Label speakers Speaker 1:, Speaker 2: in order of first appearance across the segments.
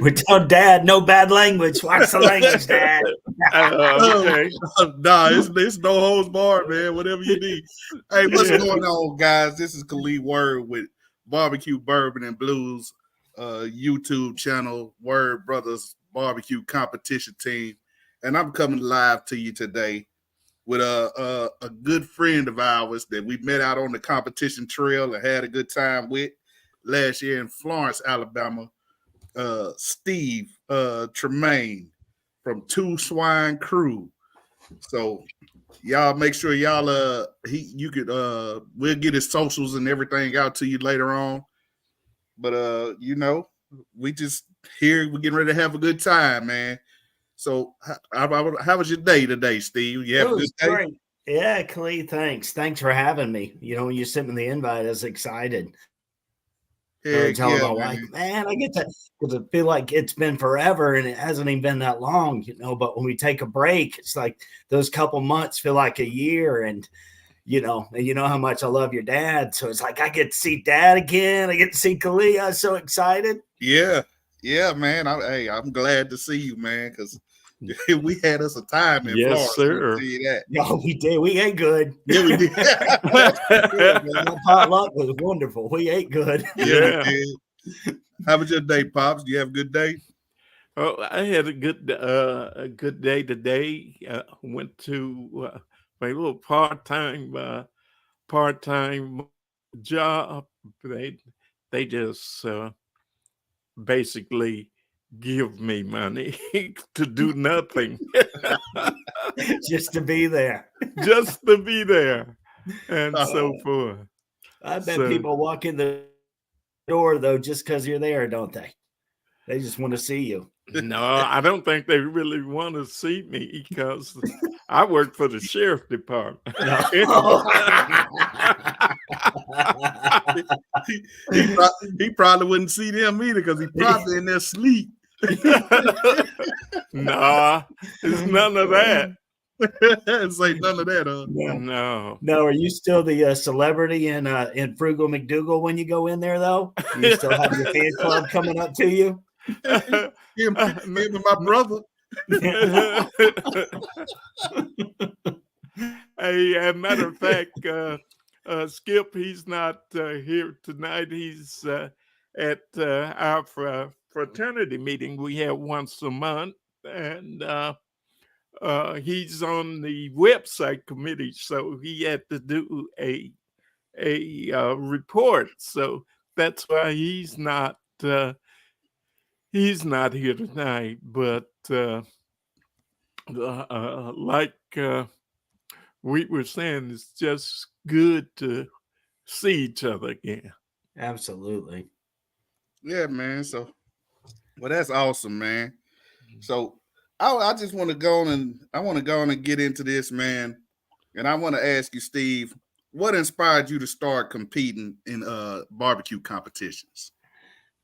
Speaker 1: We tell Dad no bad language. Watch the language, Dad.
Speaker 2: Okay. Nah, it's no holds barred, man. Whatever you need. Hey, what's going on, guys? This is Khalid Word with BBQ Bourbon and Blues YouTube channel, Word Brothers BBQ competition team, and I'm coming live to you today with a good friend of ours that we met out on the competition trail and had a good time with last year in Florence, Alabama. Steve Tremaine from Two Swine Crew. So y'all make sure y'all we'll get his socials and everything out to you later on. But we just here, we're getting ready to have a good time, man. So how was your day today, Steve? You have a good day?
Speaker 1: Great. Yeah, Khalid, thanks for having me. When you sent me the invite, I was excited. I tell my wife, man, I get to, because I feel like it's been forever and it hasn't even been that long, but when we take a break, it's like those couple months feel like a year. And you know how much I love your dad. So it's like I get to see Dad again. I get to see Khalid. I'm so excited.
Speaker 2: Yeah, man. I'm glad to see you, man, because we had us a time in Florida.
Speaker 3: Yes, sir.
Speaker 1: No, we did. We ate good.
Speaker 2: Yeah, we did.
Speaker 1: That potluck was wonderful. We ate good.
Speaker 2: Yeah. We did. How was your day, Pops? Do you have a good day?
Speaker 3: Oh, I had a good day today. Went to my little part-time job. They just basically give me money to do nothing.
Speaker 1: Just to be there.
Speaker 3: Just to be there. And so forth.
Speaker 1: I bet people walk in the door, though, just because you're there, don't they? They just want to see you.
Speaker 3: No, I don't think they really want to see me because I work for the sheriff department.
Speaker 2: He probably wouldn't see them either because he probably in their sleep.
Speaker 3: Nah, it's none of that.
Speaker 2: It's like none of that, huh?
Speaker 3: No.
Speaker 1: Are you still the celebrity in Frugal McDougal when you go in there, though? You still have your fan club coming up to you?
Speaker 2: Him and my brother.
Speaker 3: Hey, as a matter of fact, Skip, he's not here tonight. He's at our fraternity meeting we have once a month, and he's on the website committee, so he had to do a report. So that's why he's not here tonight. But like we were saying, it's just good to see each other again.
Speaker 1: Absolutely.
Speaker 2: Yeah, man. So, well, that's awesome, man. So I just want to go on and get into this, man. And I want to ask you, Steve, what inspired you to start competing in barbecue competitions?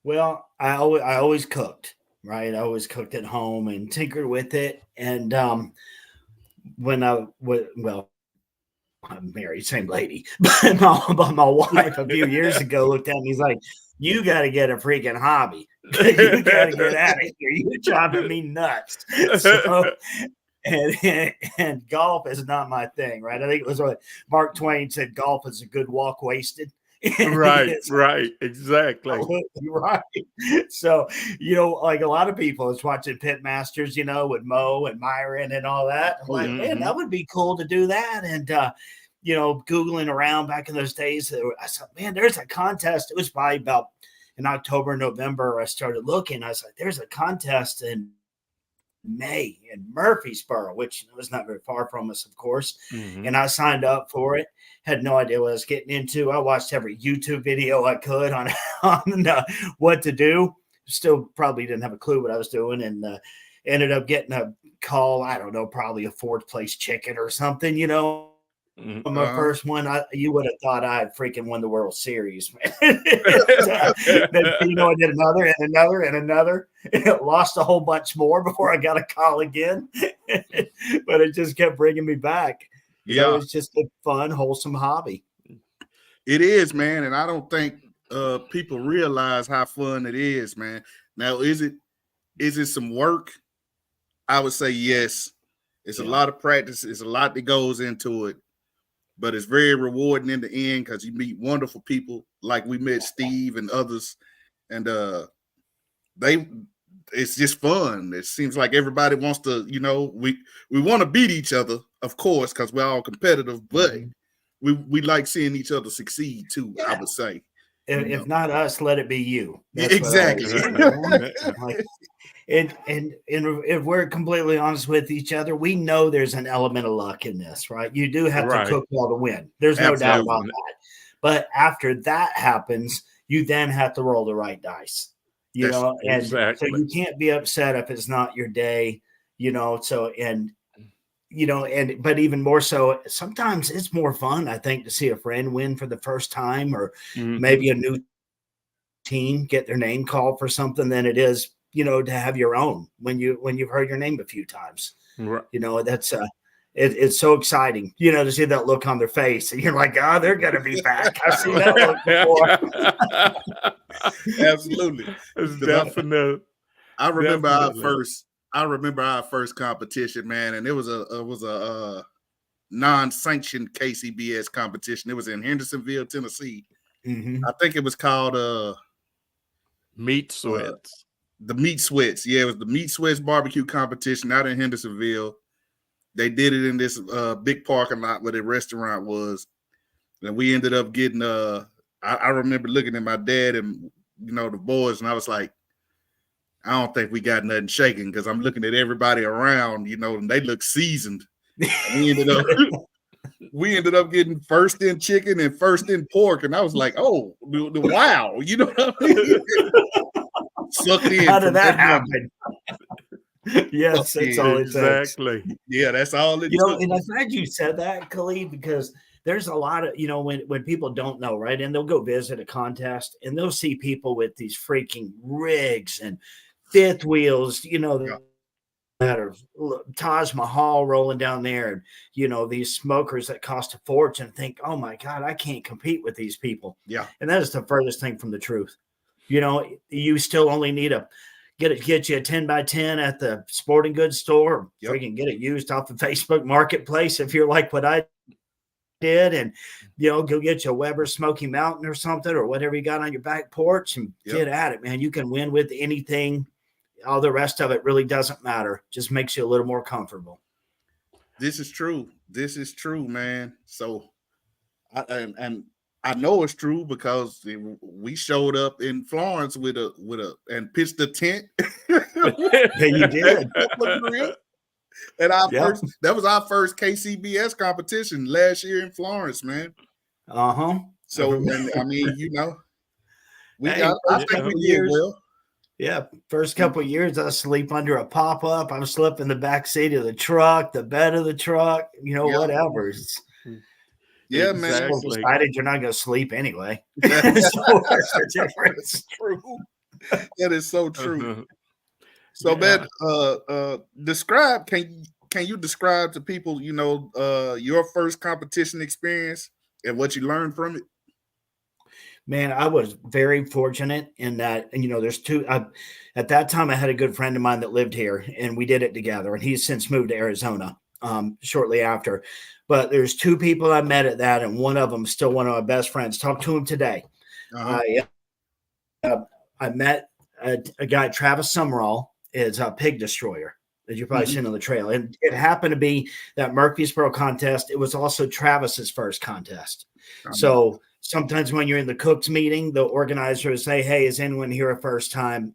Speaker 1: Well, I always cooked, right? I always cooked at home and tinkered with it. And when I'm married, same lady, but my wife a few years ago looked at me, he's like, you got to get a freaking hobby. You got to get out of here. You're driving me nuts. So, and golf is not my thing, right? I think it was what Mark Twain said, golf is a good walk wasted.
Speaker 3: Right, exactly.
Speaker 1: Right. So, like a lot of people is watching pitmasters, with Mo and Myron and all that. I'm like, man, that would be cool to do that. And, Googling around back in those days, I said, man, there's a contest. It was probably about in October, November. I started looking. I was like, there's a contest in May in Murfreesboro, which was not very far from us, of course. And I signed up for it. Had no idea what I was getting into. I watched every YouTube video I could on what to do. Still probably didn't have a clue what I was doing, and ended up getting a call. I don't know, probably a fourth place chicken or something, My first one, you would have thought I had freaking won the World Series. Then, I did another and another and another. Lost a whole bunch more before I got a call again. But it just kept bringing me back. It was just a fun, wholesome hobby.
Speaker 2: It is, man. And I don't think people realize how fun it is, man. Now, is it some work? I would say yes. It's a lot of practice. It's a lot that goes into it, but it's very rewarding in the end because you meet wonderful people like we met Steve and others, and it's just fun. It seems like everybody wants to, we want to beat each other, of course, because we're all competitive, but we like seeing each other succeed too. I would say,
Speaker 1: if not us, let it be you. That's
Speaker 2: exactly.
Speaker 1: And if we're completely honest with each other, we know there's an element of luck in this, right? You do have to cook well to win. There's no doubt about that. But after that happens, you then have to roll the right dice, so you can't be upset if it's not your day, but even more so, sometimes it's more fun, I think, to see a friend win for the first time, or maybe a new team get their name called for something than it is, to have your own when you've heard your name a few times. Right. That's it's so exciting, to see that look on their face, and you're like, oh, they're gonna be back. I've seen that look before.
Speaker 2: Absolutely.
Speaker 3: It's definite.
Speaker 2: I remember our first competition, man, and it was a non-sanctioned KCBS competition. It was in Hendersonville, Tennessee. I think it was called
Speaker 3: Meat Sweats.
Speaker 2: The Meat Sweats. Yeah, it was the Meat Sweats barbecue competition out in Hendersonville. They did it in this big parking lot where the restaurant was. And we ended up getting I remember looking at my dad and the boys, and I was like, I don't think we got nothing shaking, because I'm looking at everybody around, and they look seasoned. We ended up getting first in chicken and first in pork, and I was like, oh, wow, you know what I mean? Sucked in.
Speaker 1: How did that happen? Yes, that's all it takes.
Speaker 3: Exactly.
Speaker 2: Yeah, that's all it took.
Speaker 1: And I'm glad you said that, Khalid, because there's a lot of, when people don't know, right? And they'll go visit a contest and they'll see people with these freaking rigs and fifth wheels, that are Taj Mahal rolling down there, and, these smokers that cost a fortune, think, oh my God, I can't compete with these people.
Speaker 2: Yeah.
Speaker 1: And that is the furthest thing from the truth. You still only need get you a 10x10 at the sporting goods store. Or you can get it used off of Facebook Marketplace if you're like what I did, and go get you a Weber Smoky Mountain or something, or whatever you got on your back porch, and get at it, man. You can win with anything. All the rest of it really doesn't matter. Just makes you a little more comfortable.
Speaker 2: This is true, man. So I know it's true because we showed up in Florence with and pitched a tent.
Speaker 1: Yeah, you did.
Speaker 2: And that was our first KCBS competition last year in Florence, man. So, and, I mean, I think we did well.
Speaker 1: Yeah, first couple of years, I sleep under a pop-up. I'm sleeping in the back seat of the truck, the bed of the truck, whatever.
Speaker 2: Yeah,
Speaker 1: man.
Speaker 3: Exactly.
Speaker 1: Decided you're not going to sleep anyway. So that's the difference.
Speaker 2: True. That is so true. So, man, describe. Can you describe to people, your first competition experience and what you learned from it?
Speaker 1: Man, I was very fortunate in that, and there's two. At that time, I had a good friend of mine that lived here, and we did it together. And he's since moved to Arizona shortly after. But there's two people I met at that, and one of them is still one of my best friends. Talk to him today. I met a guy, Travis Summerall, is a pig destroyer that you've probably seen on the trail. And it happened to be that Murfreesboro contest. It was also Travis's first contest. So sometimes when you're in the cooks meeting, the organizers say, hey, is anyone here a first time,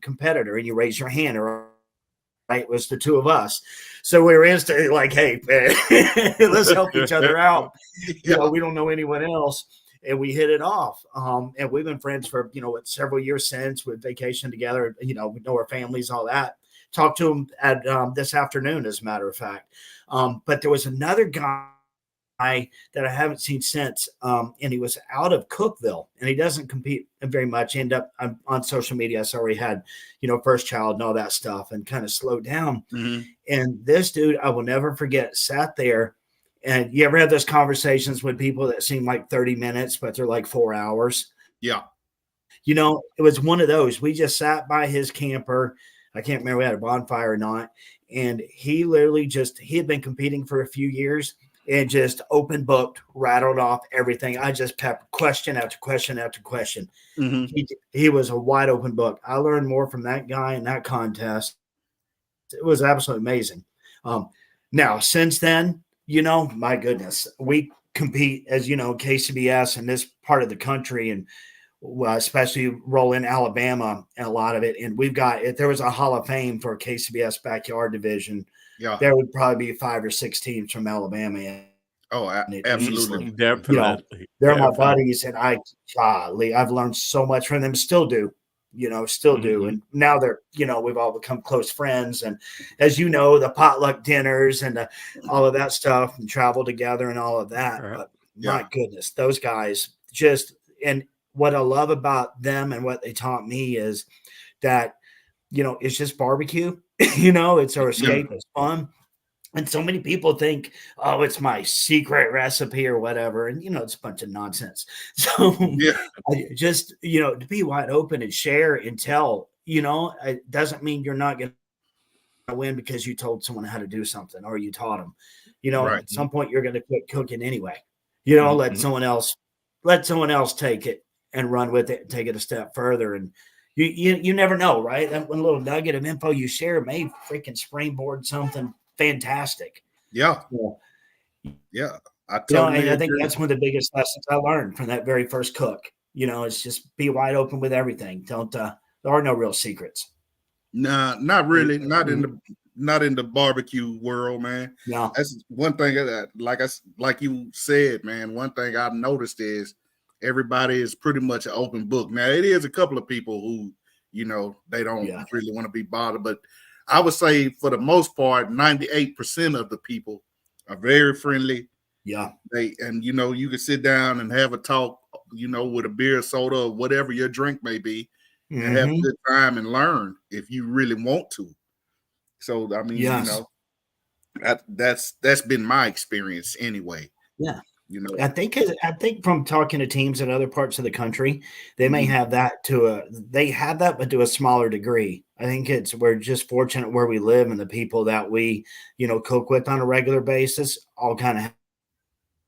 Speaker 1: competitor? And you raise your hand, or it was the two of us. So we were instantly like, hey, man, let's help each other out. We don't know anyone else. And we hit it off. And we've been friends for, several years since. We've vacationed together, we know our families, all that. Talked to him at this afternoon, as a matter of fact. But there was another guy that I haven't seen since, and he was out of Cookeville, and he doesn't compete very much. End up on social media. I saw he had, first child and all that stuff, and kind of slowed down. And this dude, I will never forget, sat there. And you ever have those conversations with people that seem like 30 minutes, but they're like 4 hours?
Speaker 2: Yeah.
Speaker 1: You know, it was one of those. We just sat by his camper. I can't remember if we had a bonfire or not. And he literally he had been competing for a few years and just open booked, rattled off everything. I just kept question after question after question.
Speaker 2: Mm-hmm.
Speaker 1: He was a wide open book. I learned more from that guy in that contest. It was absolutely amazing. Now, since then, you know, my goodness, we compete, as you know, KCBS in this part of the country, and especially roll in Alabama and a lot of it. And we've got, if there was a Hall of Fame for KCBS backyard division, there would probably be 5 or 6 teams from Alabama.
Speaker 2: Oh, absolutely.
Speaker 3: Definitely.
Speaker 1: You know, they're my buddies, and I've learned so much from them, still do. And now they're, we've all become close friends. And as you know, the potluck dinners and all of that stuff, and travel together and all of that. But my goodness, those guys and what I love about them and what they taught me is that, it's just barbecue, it's our escape, it's fun. And so many people think, oh, it's my secret recipe or whatever. And, it's a bunch of nonsense. So just, to be wide open and share and tell, it doesn't mean you're not going to win because you told someone how to do something or you taught them. At some point you're going to quit cooking anyway. Let someone else take it and run with it and take it a step further. And you never know, right? That one little nugget of info you share may freaking springboard something fantastic.
Speaker 2: Yeah. I totally
Speaker 1: I think that's one of the biggest lessons I learned from that very first cook. It's just be wide open with everything. There are no real secrets.
Speaker 2: Nah, not really. Not in the barbecue world, man.
Speaker 1: No.
Speaker 2: That's one thing that, like you said, man, one thing I've noticed is everybody is pretty much an open book. Now, it is a couple of people who, they don't really want to be bothered, but I would say for the most part, 98% of the people are very friendly.
Speaker 1: Yeah.
Speaker 2: You can sit down and have a talk, with a beer, soda, or whatever your drink may be, and have a good time and learn if you really want to. So, I mean, that's been my experience anyway.
Speaker 1: Yeah. I think from talking to teams in other parts of the country, they may have that but to a smaller degree. I think we're just fortunate where we live and the people that we, cook with on a regular basis all kind of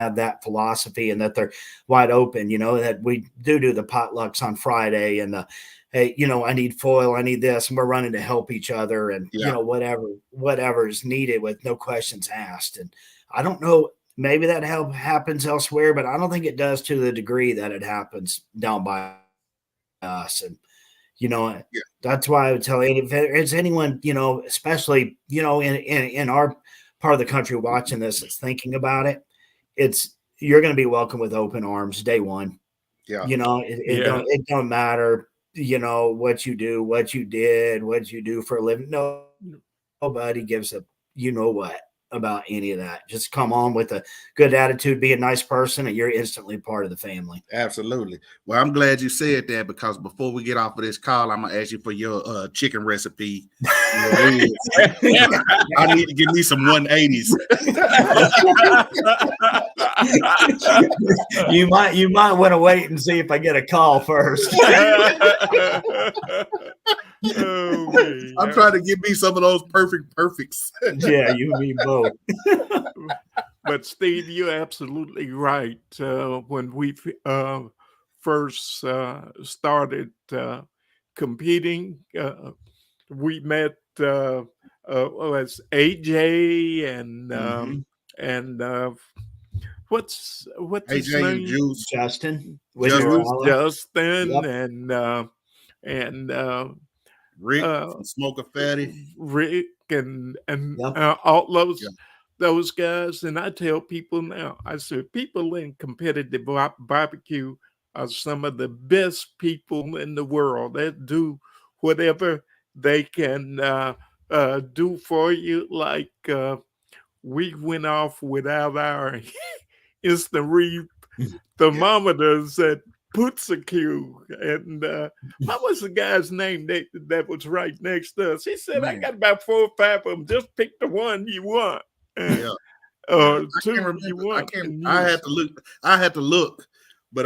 Speaker 1: have that philosophy and that they're wide open, that we do the potlucks on Friday and hey, I need foil, I need this, and we're running to help each other and, whatever is needed with no questions asked. And I don't know, maybe that happens elsewhere, but I don't think it does to the degree that it happens down by us. And, that's why I would tell if there's anyone, especially, in our part of the country watching this, that's thinking about it, you're going to be welcome with open arms day one.
Speaker 2: Yeah.
Speaker 1: It don't matter, what you do, what you did, what you do for a living. Nobody gives a, what about any of that. Just come on with a good attitude, be a nice person, and you're instantly part of the family.
Speaker 2: Absolutely. Well, I'm glad you said that, because before we get off of this call, I'm gonna ask you for your chicken recipe. I need to give me some 180s.
Speaker 1: You might want to wait and see if I get a call first.
Speaker 2: I'm trying to give me some of those perfects.
Speaker 1: Yeah, you and me both.
Speaker 3: But Steve, you're absolutely right. When we first started competing, we met as AJ and what's his
Speaker 2: AJ
Speaker 3: name?
Speaker 2: and Juice.
Speaker 1: Justin.
Speaker 3: And
Speaker 2: Rick from Smoker Fatty.
Speaker 3: Rick and all those guys. And I tell people now, I said, people in competitive barbecue are some of the best people in the world. They do whatever they can do for you. Like we went off without our instant thermometers at Putsaku, and what was the guy's name that was right next to us? He said, I got about 4 or 5 of them. Just pick the one you want. Or two you want.
Speaker 2: I had to look, but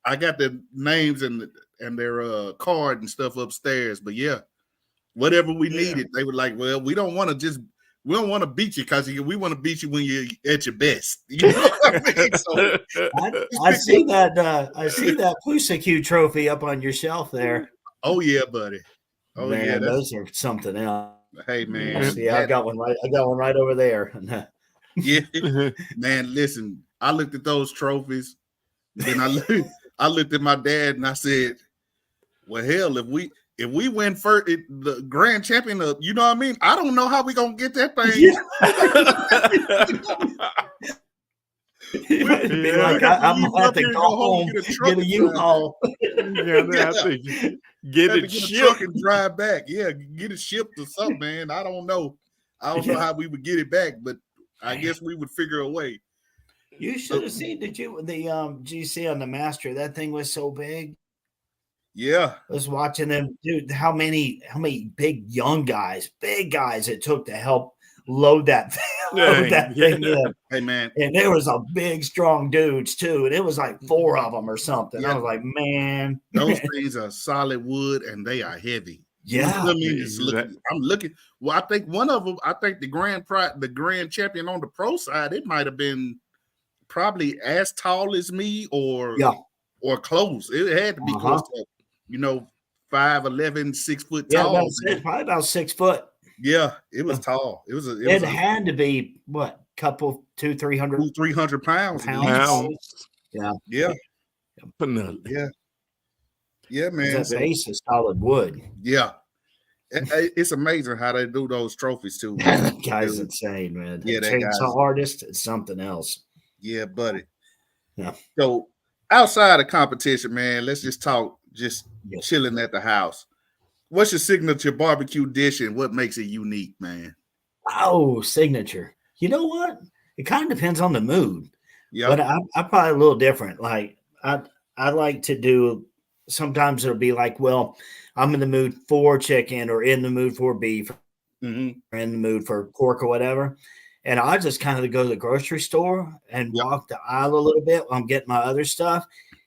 Speaker 2: I got the names and their card and stuff upstairs. But yeah, whatever we needed, they were like, well, we don't want to beat you because we want to beat you when you're at your best. You know what I mean? So
Speaker 1: I see that. I see that BBQ trophy up on your shelf there.
Speaker 2: Oh yeah, buddy. Oh
Speaker 1: man,
Speaker 2: yeah,
Speaker 1: those are something else.
Speaker 2: Hey man,
Speaker 1: yeah, I got one right over there.
Speaker 2: Yeah, man. Listen, I looked at those trophies. Then I looked at my dad and I said, "Well, hell, if we win first, the grand champion of, you know what I mean? I don't know how we gonna get that thing."
Speaker 1: Like, I'm gonna have to go home, get a U-Haul.
Speaker 3: Get it shipped
Speaker 2: and drive back. Yeah, get it shipped or something, man. I don't know know how we would get it back, but I guess we would figure a way.
Speaker 1: You should have seen the GC on the Master. That thing was so big.
Speaker 2: Yeah,
Speaker 1: I was watching them, dude. How many big guys it took to help load that thing in.
Speaker 2: Hey man,
Speaker 1: and there was a big, strong dudes too, and it was like 4 of them or something. Yeah. I was like, man,
Speaker 2: those things are solid wood and they are heavy.
Speaker 1: Yeah,
Speaker 2: I mean, I'm looking. Well, I think one of them. I think the grand champion on the pro side, it might have been probably as tall as me or close. It had to be close to, 5'11", 6 foot tall.
Speaker 1: Probably about 6 foot.
Speaker 2: Yeah, it was tall. It
Speaker 1: had to be what, couple 200-300
Speaker 2: pounds.
Speaker 1: Yeah.
Speaker 2: Yeah. Yeah, man.
Speaker 1: That base is solid wood.
Speaker 2: Yeah. It's amazing how they do those trophies too.
Speaker 1: That guy's insane, man. Yeah, that chainsaw artist is something else.
Speaker 2: Yeah, buddy.
Speaker 1: Yeah.
Speaker 2: So outside of competition, man, let's just talk chilling at the house. What's your signature barbecue dish and what makes it unique, man?
Speaker 1: Oh, signature. You know what? It kind of depends on the mood.
Speaker 2: Yeah.
Speaker 1: But I'm probably a little different. Like I like to do, sometimes it'll be like, well, I'm in the mood for chicken or in the mood for beef or in the mood for pork or whatever. And I just kind of go to the grocery store and walk the aisle a little bit while I'm getting my other stuff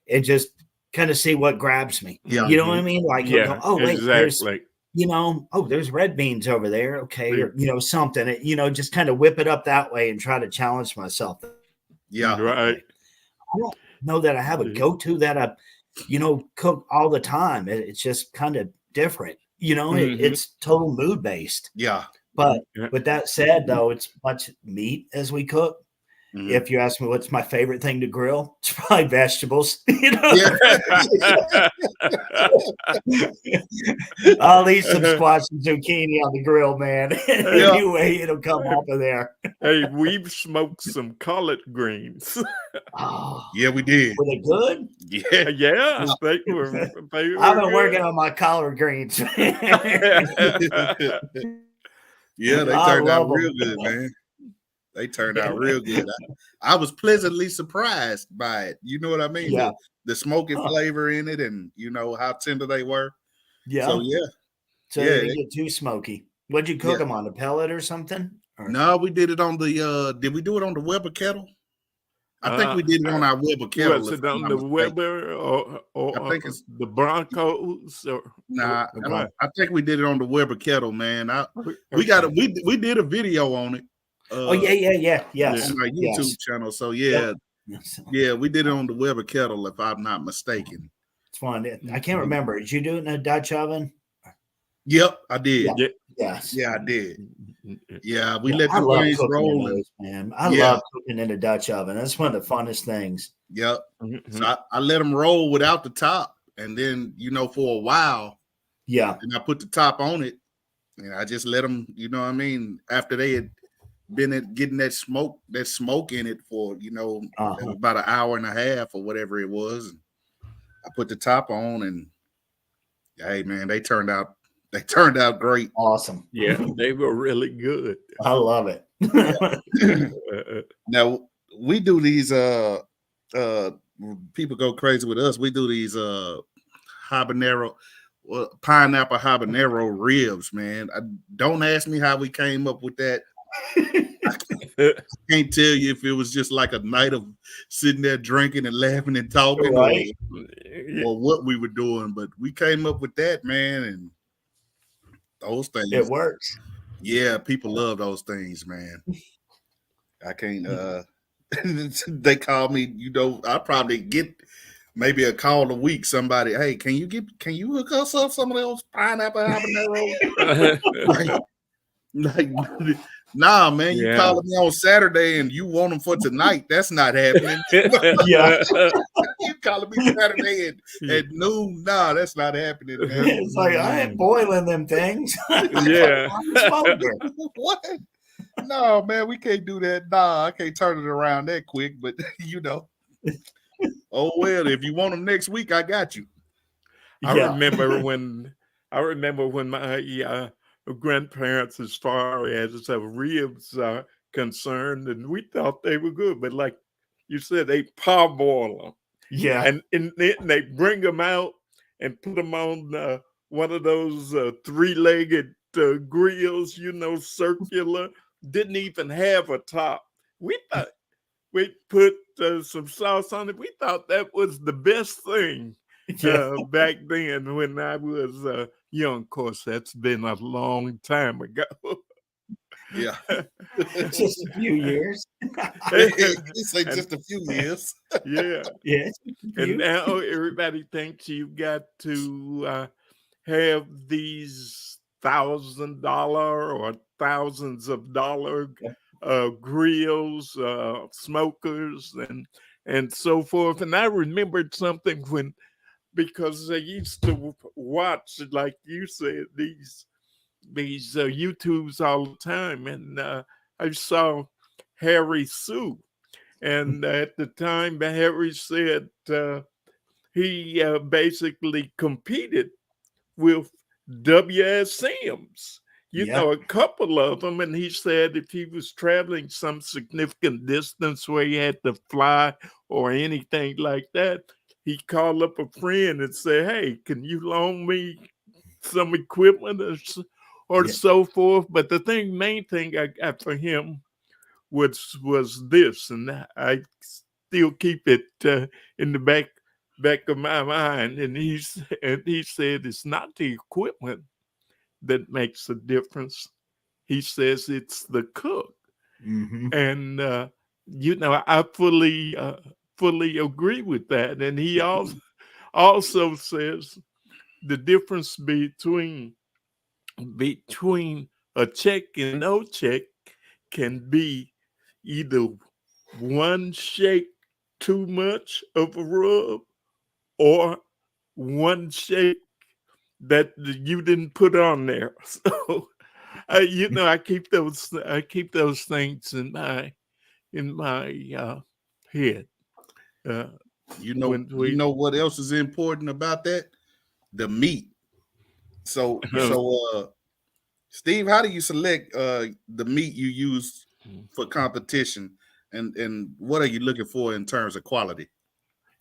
Speaker 1: and just kind of see what grabs me.
Speaker 2: Yeah.
Speaker 1: You know what I mean? Like, wait,
Speaker 3: exactly.
Speaker 1: There's red beans over there. Okay. Or, something, just kind of whip it up that way and try to challenge myself.
Speaker 2: Yeah.
Speaker 3: Right.
Speaker 1: I don't know that I have a go-to that I, cook all the time. It's just kind of different. It's total mood based.
Speaker 2: Yeah.
Speaker 1: But with that said, though, it's much meat as we cook. Mm-hmm. If you ask me what's my favorite thing to grill, it's probably vegetables. I'll eat some squash and zucchini on the grill, man. Anyway, it'll come off of there.
Speaker 3: Hey, we've smoked some collard greens.
Speaker 2: Yeah, we did.
Speaker 1: Were they good?
Speaker 3: Yeah. They were
Speaker 1: I've been working on my collard greens.
Speaker 2: Yeah, they turned out real good, man. They turned out real good. I was pleasantly surprised by it. You know what I mean?
Speaker 1: Yeah.
Speaker 2: The smoky flavor in it and, how tender they were.
Speaker 1: Yeah.
Speaker 2: So, yeah.
Speaker 1: So they didn't get too smoky. What'd you cook them on, a pellet or something?
Speaker 2: No, we did it on the, did we do it on the Weber kettle? I think we did it on our Weber kettle.
Speaker 3: Was it on the Weber or
Speaker 2: I think it's
Speaker 3: the Broncos?
Speaker 2: I think we did it on the Weber kettle, man. We did a video on it.
Speaker 1: Yes.
Speaker 2: On my YouTube channel. So we did it on the Weber kettle, if I'm not mistaken.
Speaker 1: It's fun. I can't remember. Did you do it in a Dutch oven?
Speaker 2: Yep, I did.
Speaker 1: Yes.
Speaker 2: Yeah, I did. Yeah, we let the things roll.
Speaker 1: Man, I love cooking in a Dutch oven. That's one of the funnest things.
Speaker 2: Yep. So I let them roll without the top, and then for a while, and I put the top on it, and I just let them. You know what I mean? After they had been getting that smoke in it for about an hour and a half or whatever it was, and I put the top on, and hey, man, they turned out great.
Speaker 1: Awesome.
Speaker 3: Yeah, they were really good.
Speaker 1: I love it.
Speaker 2: Now we do these people go crazy with us. We do these pineapple habanero ribs, man. Don't ask me how we came up with that. Can't tell you if it was just like a night of sitting there drinking and laughing and talking,
Speaker 1: Right.
Speaker 2: or what we were doing, but we came up with that, man, and those things.
Speaker 1: It works.
Speaker 2: Yeah, people love those things, man. I can't. They call me. I probably get maybe a call a week. Somebody, hey, can you hook us up some of those pineapple habanero? like, nah, man, you calling me on Saturday and you want them for tonight. That's not happening.
Speaker 1: Yeah.
Speaker 2: You calling me Saturday at noon. Nah, that's not happening, man.
Speaker 1: It's like, I ain't boiling them things.
Speaker 3: Yeah.
Speaker 2: What? No, man, we can't do that. Nah, I can't turn it around that quick, but oh well, if you want them next week, I got you.
Speaker 3: I remember when my grandparents, as far as ribs are concerned, and we thought they were good, but like you said, they parboil them.
Speaker 1: Yeah.
Speaker 3: And then they bring them out and put them on one of those three-legged grills, circular. Didn't even have a top. We thought we put some sauce on it. We thought that was the best thing back then when I was young. Of course, that's been a long time ago.
Speaker 2: Yeah.
Speaker 1: Just a few years.
Speaker 2: It's like just a few years.
Speaker 3: Yeah.
Speaker 1: Yeah.
Speaker 3: And now everybody thinks you've got to have these $1,000 or thousands of dollar grills, smokers, and so forth. And I remembered something because I used to watch, like you said, these YouTubes all the time, and I saw Harry Sue, and at the time Harry said he basically competed with WSMs, a couple of them, and he said if he was traveling some significant distance where he had to fly or anything like that, he'd call up a friend and say, hey, can you loan me some equipment or so forth? But the main thing I got for him was this, and I still keep it in the back of my mind. And he said it's not the equipment that makes a difference. He says it's the cook.
Speaker 1: Mm-hmm.
Speaker 3: And I fully agree with that. And he also says the difference between a check and no check can be either one shake too much of a rub or one shake that you didn't put on there. So I keep those things in my head.
Speaker 2: You know what else is important about that? The meat. So Steve, how do you select the meat you use for competition, and what are you looking for in terms of quality?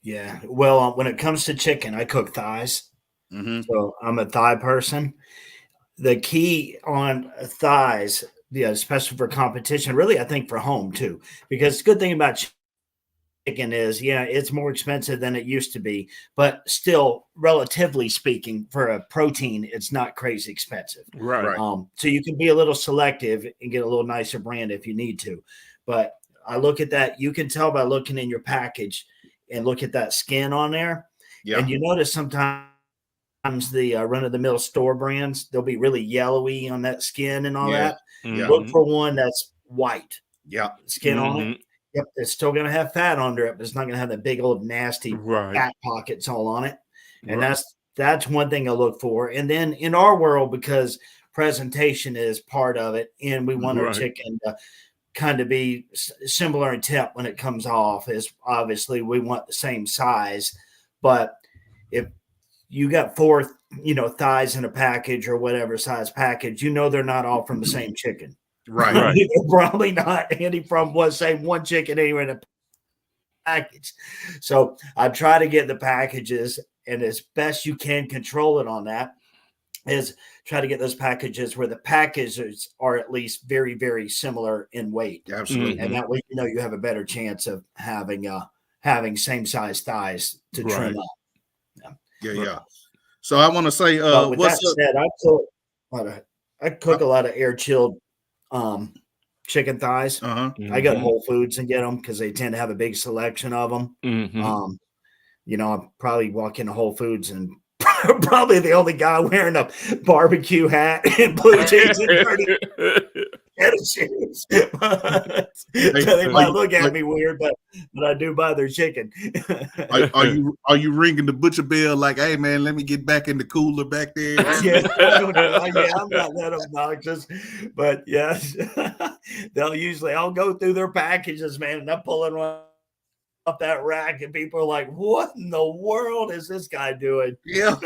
Speaker 1: Yeah, well, when it comes to chicken, I cook thighs.
Speaker 2: Mm-hmm.
Speaker 1: So I'm a thigh person. The key on thighs, especially for competition, really I think for home too, because the good thing about chicken is, it's more expensive than it used to be, but still, relatively speaking, for a protein, it's not crazy expensive.
Speaker 3: Right.
Speaker 1: So you can be a little selective and get a little nicer brand if you need to. But I look at that. You can tell by looking in your package and look at that skin on there. Yeah. And you notice sometimes the run-of-the-mill store brands, they'll be really yellowy on that skin and all that.
Speaker 2: Yeah.
Speaker 1: Look for one that's white.
Speaker 2: Yeah.
Speaker 1: Skin on it. Yep, it's still going to have fat under it, but it's not going to have the big old nasty fat pockets all on it. And that's one thing I look for. And then in our world, because presentation is part of it, and we want our chicken to kind of be similar in temp when it comes off, is obviously we want the same size. But if you got 4, thighs in a package or whatever size package, they're not all from the same chicken.
Speaker 2: Right.
Speaker 1: They're probably not any from one chicken anywhere in a package. So I try to get the packages, and as best you can control it on that. is try to get those packages where the packages are at least very, very similar in weight.
Speaker 2: Absolutely.
Speaker 1: And that way, you have a better chance of having same size thighs to trim up.
Speaker 2: Yeah. So I want to say,
Speaker 1: but with that said, I cook a lot of air chilled chicken thighs. I go to Whole Foods and get them because they tend to have a big selection of them. I probably walk into Whole Foods and probably the only guy wearing a barbecue hat and blue jeans and dirty shoes. They might look at me weird, but I do buy their chicken.
Speaker 2: Are you ringing the butcher bell like, hey man, let me get back in the cooler back there?
Speaker 1: Yeah, I'm not that obnoxious, but yes, I'll go through their packages, man, and I'm pulling one off that rack, and people are like, "What in the world is this guy doing?"
Speaker 2: Yeah,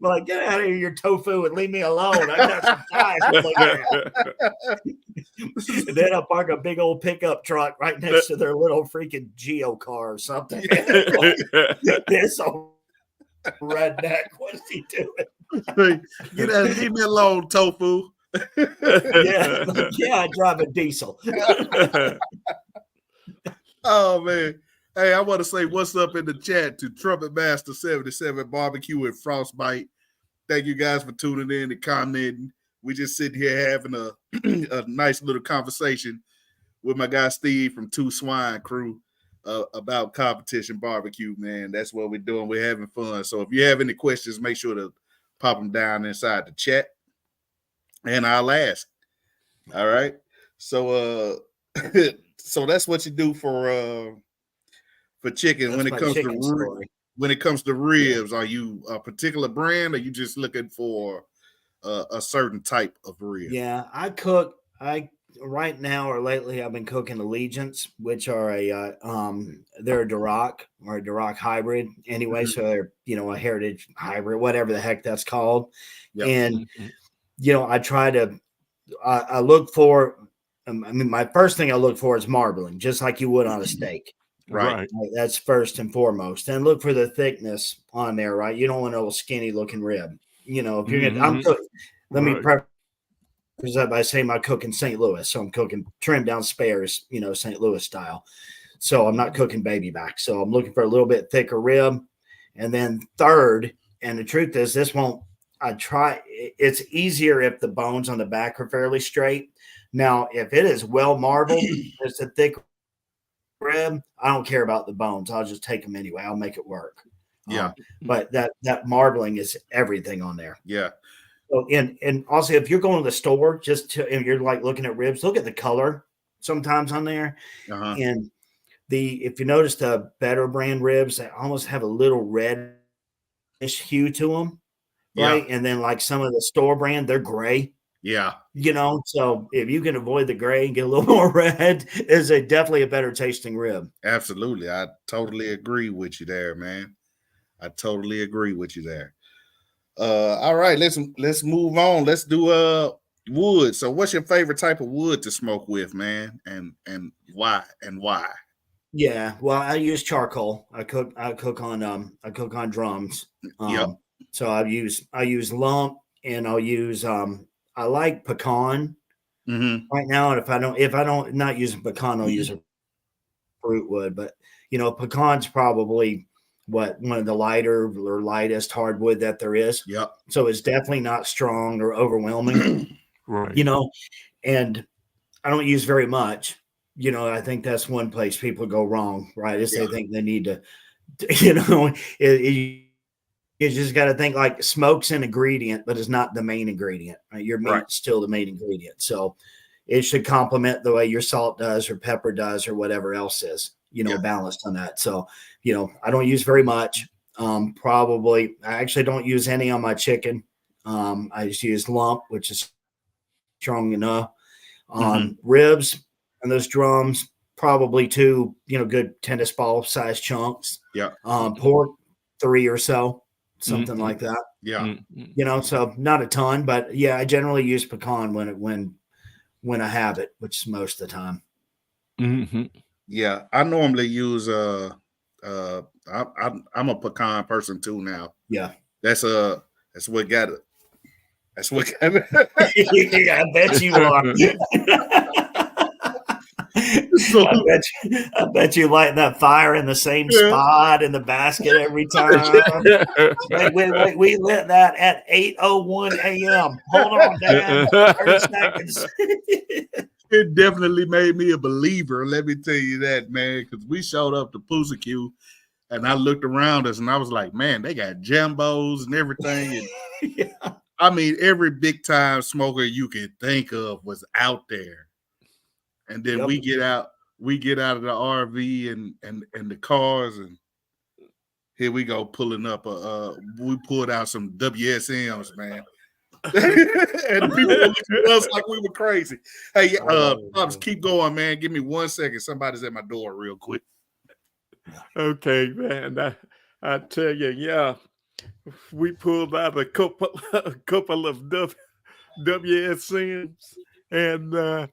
Speaker 1: like, get out of here, your tofu, and leave me alone. I got some thighs to look at. And then I'll park a big old pickup truck right next to their little freaking Geo car or something. This old redneck, what is he doing?
Speaker 2: Get out, leave me alone, tofu.
Speaker 1: I drive a diesel.
Speaker 2: Oh man. Hey, I want to say what's up in the chat to Trumpet Master 77 Barbecue and Frostbite. Thank you guys for tuning in and commenting. We just sitting here having a nice little conversation with my guy Steve from Two Swine Crew about competition barbecue, man. That's what we're doing. We're having fun. So if you have any questions, make sure to pop them down inside the chat and I'll ask. All right. So so that's what you do for chicken. That's when it comes to ribs, are you a particular brand, or are you just looking for a certain type of rib?
Speaker 1: Yeah, right now or lately I've been cooking Allegiance, which are they're a Duroc or a Duroc hybrid anyway. So they're a heritage hybrid, whatever the heck that's called. Yep. And I try to I look for my first thing I look for is marbling, just like you would on a steak. Right. That's first and foremost. And look for the thickness on there, right? You don't want a little skinny looking rib. If you're gonna, let me preface that by saying I cook in St. Louis. So I'm cooking trimmed down spares, St. Louis style. So I'm not cooking baby back. So I'm looking for a little bit thicker rib. And then third, and the truth is it's easier if the bones on the back are fairly straight. Now, if it is well marbled, it's a thick rib, I don't care about the bones. I'll just take them anyway. I'll make it work.
Speaker 2: Yeah.
Speaker 1: But that marbling is everything on there.
Speaker 2: Yeah.
Speaker 1: So, and also if you're going to the store and you're like looking at ribs, look at the color sometimes on there. And if you notice the better brand ribs, they almost have a little reddish hue to them. Right. And then like some of the store brand, they're gray.
Speaker 2: Yeah.
Speaker 1: So if you can avoid the gray and get a little more red, is definitely a better tasting rib.
Speaker 2: Absolutely. I totally agree with you there, man. I totally agree with you there. All right, let's move on. Let's do wood. So what's your favorite type of wood to smoke with, man? And why?
Speaker 1: Yeah, well, I use charcoal. I cook on drums. So I use lump, and I'll use I like pecan right now. And if I don't not using pecan, I'll use a fruit wood. But pecan's probably one of the lighter or lightest hardwood that there is.
Speaker 2: Yep.
Speaker 1: So it's definitely not strong or overwhelming.
Speaker 3: Right.
Speaker 1: And I don't use very much. I think that's one place people go wrong, right? Is they think they need to, you just got to think like smoke's an ingredient, but it's not the main ingredient, right? Your meat's still the main ingredient. So it should complement the way your salt does or pepper does or whatever else is, balanced on that. So, I don't use very much. I actually don't use any on my chicken. I just use lump, which is strong enough. Ribs and those drums, probably 2, good tennis ball size chunks.
Speaker 2: Yeah.
Speaker 1: Pork, 3 or so. Something like that.
Speaker 2: Yeah.
Speaker 1: So not a ton, but yeah, I generally use pecan when I have it, which is most of the time.
Speaker 2: Yeah. I normally use I'm a pecan person too now.
Speaker 1: Yeah.
Speaker 2: That's That's what got it. That's what got it.
Speaker 1: I bet you are.
Speaker 2: So,
Speaker 1: I bet you light that fire in the same spot in the basket every time. Wait. We lit that at 8:01 a.m. Hold on, Dad. 30 seconds.
Speaker 2: It definitely made me a believer. Let me tell you that, man, because we showed up to Pussyq and I looked around us and I was like, man, they got jambos and everything. And
Speaker 1: Yeah.
Speaker 2: I mean, every big time smoker you could think of was out there. And then we get out of the RV and the cars, and here we go pulling up. We pulled out some WSMs, man. And people were looking at us like we were crazy. Hey, Pops, keep going, man. Give me 1 second. Somebody's at my door real quick.
Speaker 3: Okay, man. I tell you, yeah, we pulled out a couple of WSMs, and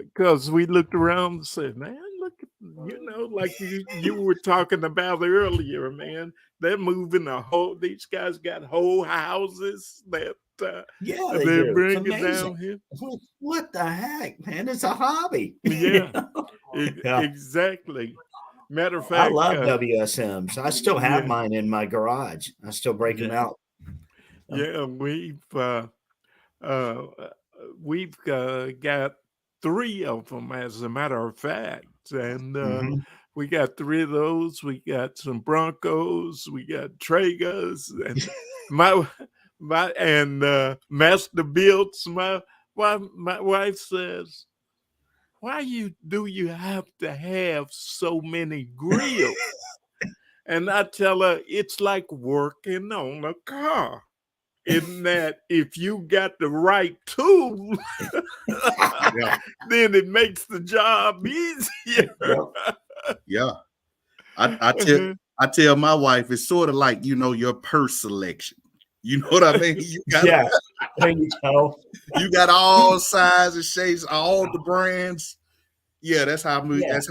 Speaker 3: because we looked around and said, man, look, like you were talking about earlier, man, they're moving these guys got whole houses that they're bringing down here.
Speaker 1: What the heck, man? It's a hobby.
Speaker 3: Yeah, exactly. Matter of fact,
Speaker 1: I love WSMs. I still have mine in my garage. I still break them out.
Speaker 3: Yeah, we've got 3 of them, as a matter of fact, and we got 3 of those. We got some Broncos, we got Traegers, and my Master Builds. My wife says, why do you have to have so many grills? And I tell her, it's like working on a car. In that if you got the right tool, then it makes the job easier.
Speaker 2: Yeah. I tell my wife, it's sort of like, your purse selection. You know what I mean? You got
Speaker 1: there you go.
Speaker 2: You got all sizes, shapes, all the brands. Yeah, that's how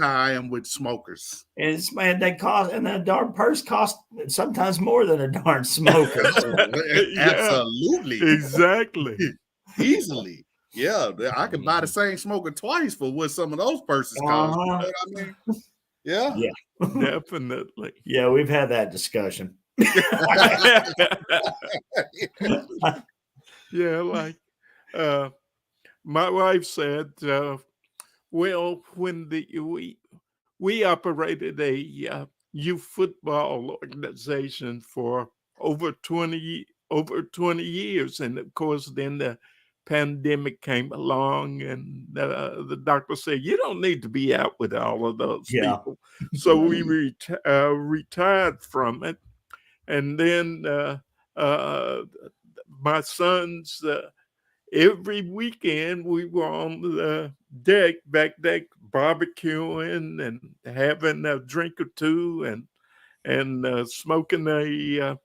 Speaker 2: I am with smokers.
Speaker 1: And that darn purse costs sometimes more than a darn smoker.
Speaker 2: Absolutely.
Speaker 3: Exactly.
Speaker 2: Easily. Yeah, I can buy the same smoker twice for what some of those purses cost. You know what I mean? Yeah.
Speaker 1: Yeah.
Speaker 3: Definitely.
Speaker 1: Yeah, we've had that discussion.
Speaker 3: Yeah, like my wife said, well, when we operated a youth football organization for over 20 years, and of course, then the pandemic came along, and the doctor said, "You don't need to be out with all of those people." So we retired from it, and then my sons. Every weekend we were on the back deck, barbecuing and having a drink or two and smoking a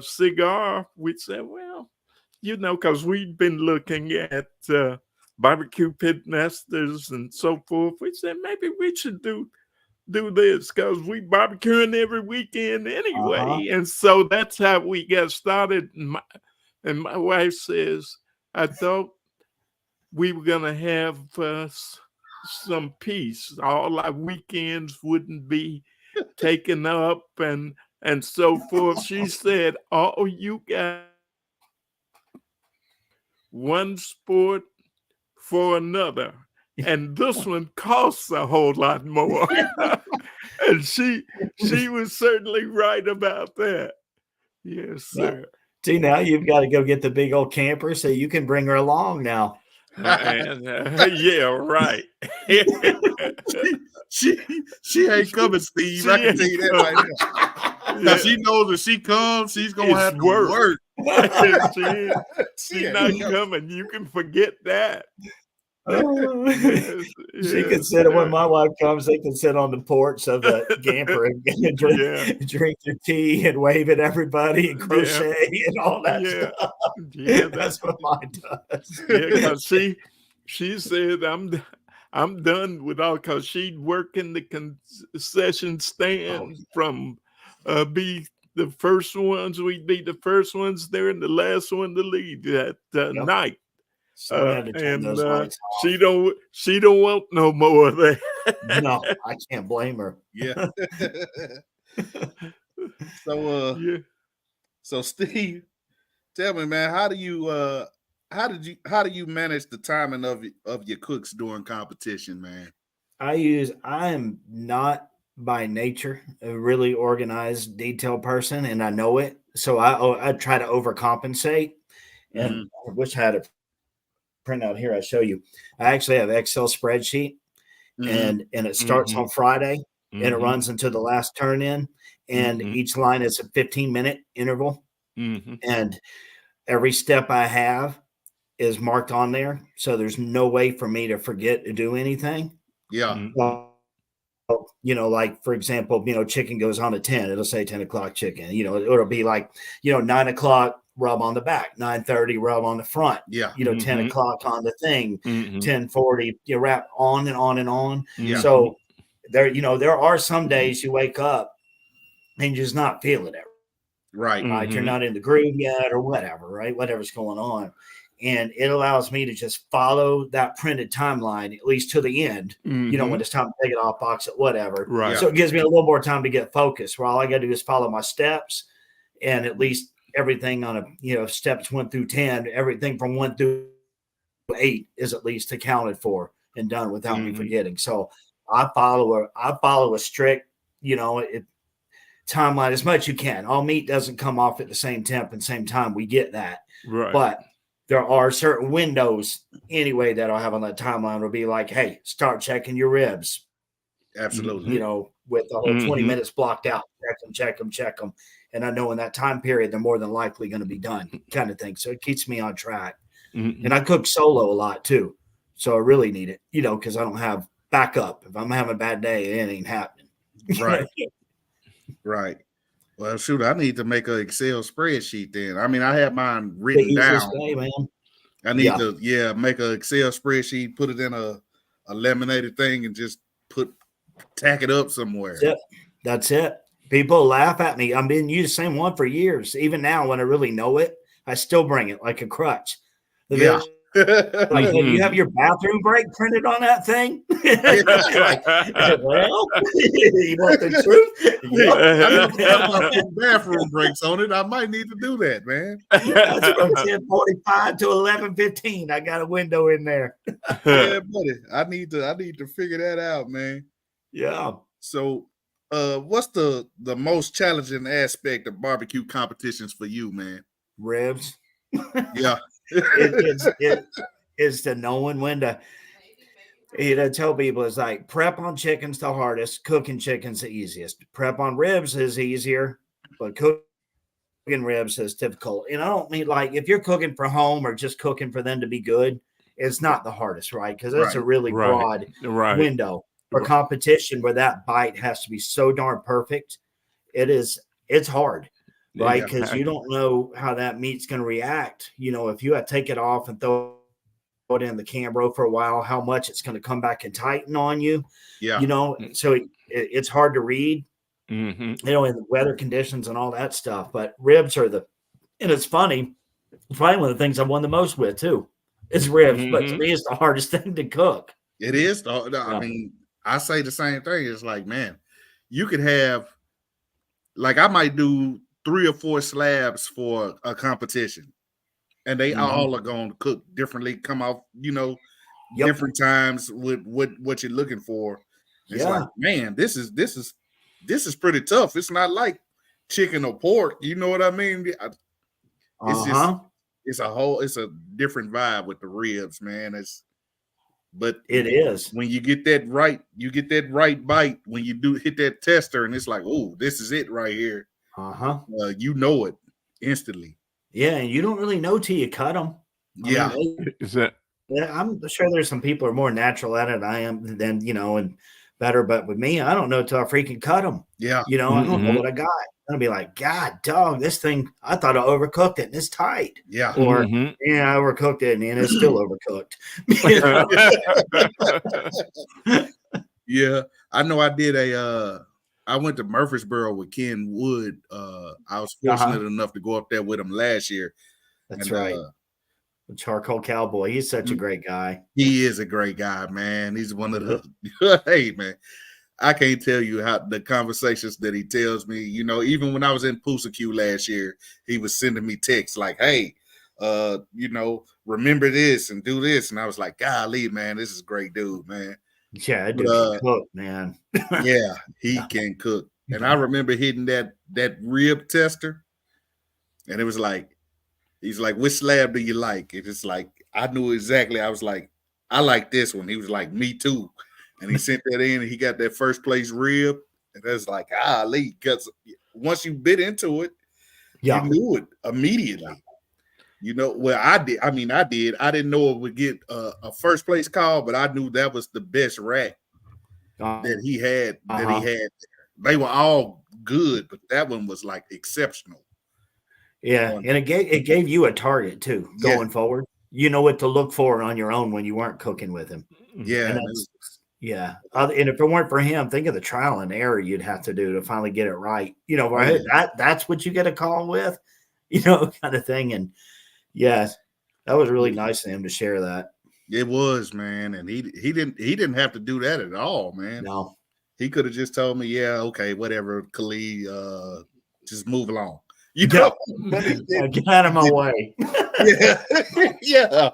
Speaker 3: cigar. We said, well, because we'd been looking at barbecue pitmasters and so forth. We said maybe we should do this because we barbecuing every weekend anyway. And so that's how we got started. And my wife says, I thought we were going to have some peace. All our weekends wouldn't be taken up and so forth. She said, oh, you got one sport for another. And this one costs a whole lot more. And she was certainly right about that. Yes, sir.
Speaker 1: See, now you've got to go get the big old camper so you can bring her along now.
Speaker 3: Yeah, right.
Speaker 2: she ain't coming, Steve. I can tell you that right now. Now she knows if she comes, she's gonna have to work.
Speaker 3: She's not coming. You can forget that.
Speaker 1: She can sit when my wife comes. They can sit on the porch of the camper and drink their tea and wave at everybody and crochet and all that stuff.
Speaker 3: Yeah,
Speaker 1: that's what mine does.
Speaker 3: Yeah, because she said I'm done with all, because she'd work in the concession stand from the first ones, we'd be the first ones there and the last one to leave at night.
Speaker 1: So we had to turn those lights off.
Speaker 3: She don't want no more of that.
Speaker 1: No, I can't blame her.
Speaker 2: Yeah. So Steve, tell me, man, how do you manage the timing of your cooks during competition, man?
Speaker 1: I am not by nature a really organized, detailed person, and I know it. So I try to overcompensate. And I wish I had a printout here. I show you. I actually have Excel spreadsheet, and it starts on Friday, and it runs until the last turn in, and each line is a 15-minute interval, and every step I have is marked on there, so there's no way for me to forget to do anything.
Speaker 2: Yeah.
Speaker 1: Like for example, chicken goes on at 10. It'll say 10 o'clock chicken. It'll be like 9 o'clock rub on the back, 9:30 rub on the front.
Speaker 2: Yeah.
Speaker 1: 10 o'clock on the thing, 10:40 wrap on and on and on.
Speaker 2: Yeah.
Speaker 1: So there are some days you wake up and you're just not feeling it.
Speaker 2: Right.
Speaker 1: Right. You're not in the groove yet or whatever, right? Whatever's going on. And it allows me to just follow that printed timeline, at least to the end, when it's time to take it off, box it, whatever.
Speaker 3: Right.
Speaker 1: So it gives me a little more time to get focused, where all I got to do is follow my steps, and at least everything on steps 1 through 10, everything from 1 through 8 is at least accounted for and done without me forgetting. So I follow a strict, timeline as much as you can. All meat doesn't come off at the same temp and same time. We get that.
Speaker 3: Right.
Speaker 1: But there are certain windows anyway that I'll have on that timeline will be like, hey, start checking your ribs.
Speaker 2: Absolutely.
Speaker 1: With the whole 20 minutes blocked out, check them. And I know in that time period, they're more than likely going to be done, kind of thing. So it keeps me on track. And I cook solo a lot too. So I really need it, because I don't have backup. If I'm having a bad day, it ain't happening.
Speaker 2: Right. Right. Well, shoot, I need to make an Excel spreadsheet then. I mean, I have mine written down. I need to, make an Excel spreadsheet, put it in a laminated thing, and just tack it up somewhere.
Speaker 1: That's it. People laugh at me. I've been using the same one for years. Even now, when I really know it, I still bring it like a crutch. Yeah. Like, hey, you have your bathroom break printed on that thing? Like, well, you want the truth?
Speaker 2: I need bathroom breaks on it. I might need to do that, man.
Speaker 1: That's from 10:45 to 11:15. I got a window in there.
Speaker 2: Yeah, buddy. I need to figure that out, man.
Speaker 1: Yeah.
Speaker 2: So, what's the most challenging aspect of barbecue competitions for you, man?
Speaker 1: Ribs.
Speaker 2: Yeah.
Speaker 1: It's the knowing when to tell people. It's like prep on chicken's the hardest, cooking chicken's the easiest. Prep on ribs is easier, but cooking ribs is difficult. And I don't mean like if you're cooking for home or just cooking for them to be good, it's not the hardest, right? Because that's a really broad window for competition where that bite has to be so darn perfect. It's hard. Right, because you don't know how that meat's going to react. If you take it off and throw it in the Cambro for a while, how much it's going to come back and tighten on you. Yeah, so it's hard to read. In the weather conditions and all that stuff. But ribs are and it's funny. It's probably one of the things I won the most with too. Is ribs, but to me, it's the hardest thing to cook.
Speaker 2: It is. I mean, I say the same thing. It's like, man, you could have, like, I might do 3 or 4 slabs for a competition, and they all are going to cook differently, come off, different times with what you're looking for. It's like, man, this is pretty tough. It's not like chicken or pork. You know what I mean? It's a different vibe with the ribs, man. It is when you get that right bite, when you do hit that tester, and it's like, oh, this is it right here. You know it instantly. Yeah, and you don't really know till you cut them. I'm sure there's some people who are more natural at it than I am, and better. But with me, I don't know till I freaking cut them. Yeah, I don't know what I got. I'll be like, God, dog, this thing, I thought I overcooked it and it's tight. Yeah. Or, I overcooked it and it's still overcooked. Yeah. I know I I went to Murfreesboro with Ken Wood. I was fortunate enough to go up there with him last year.
Speaker 1: That's right. The Charcoal Cowboy. He's such a great guy.
Speaker 2: He is a great guy, man. He's one of the hey, man. I can't tell you how the conversations that he tells me, you know, even when I was in Pusacue last year, he was sending me texts like, hey, you know, remember this and do this. And I was like, golly, man, this is a great dude, man.
Speaker 1: Yeah, that dude can cook, man.
Speaker 2: Yeah, he can cook. And I remember hitting that rib tester. And it was like, he's like, which slab do you like? And it's like, I knew exactly. I was like, I like this one. He was like, me too. And he sent that in and he got that first place rib. And that's like, golly, because once you bit into it, you knew it immediately. You know, well, I did. I mean, I did. I didn't know it would get a first place call, but I knew that was the best rack that he had. They were all good, but that one was like exceptional.
Speaker 1: Yeah, and it gave you a target too going forward. You know what to look for on your own when you weren't cooking with him.
Speaker 2: Yeah,
Speaker 1: and if it weren't for him, think of the trial and error you'd have to do to finally get it right. You know, that's what you get a call with, you know, kind of thing. And yes, that was really nice of him to share that.
Speaker 2: It was, man, and he didn't have to do that at all, man.
Speaker 1: No,
Speaker 2: he could have just told me, yeah, okay, whatever, Khalid, just move along. You know,
Speaker 1: get out of my way.
Speaker 2: Yeah,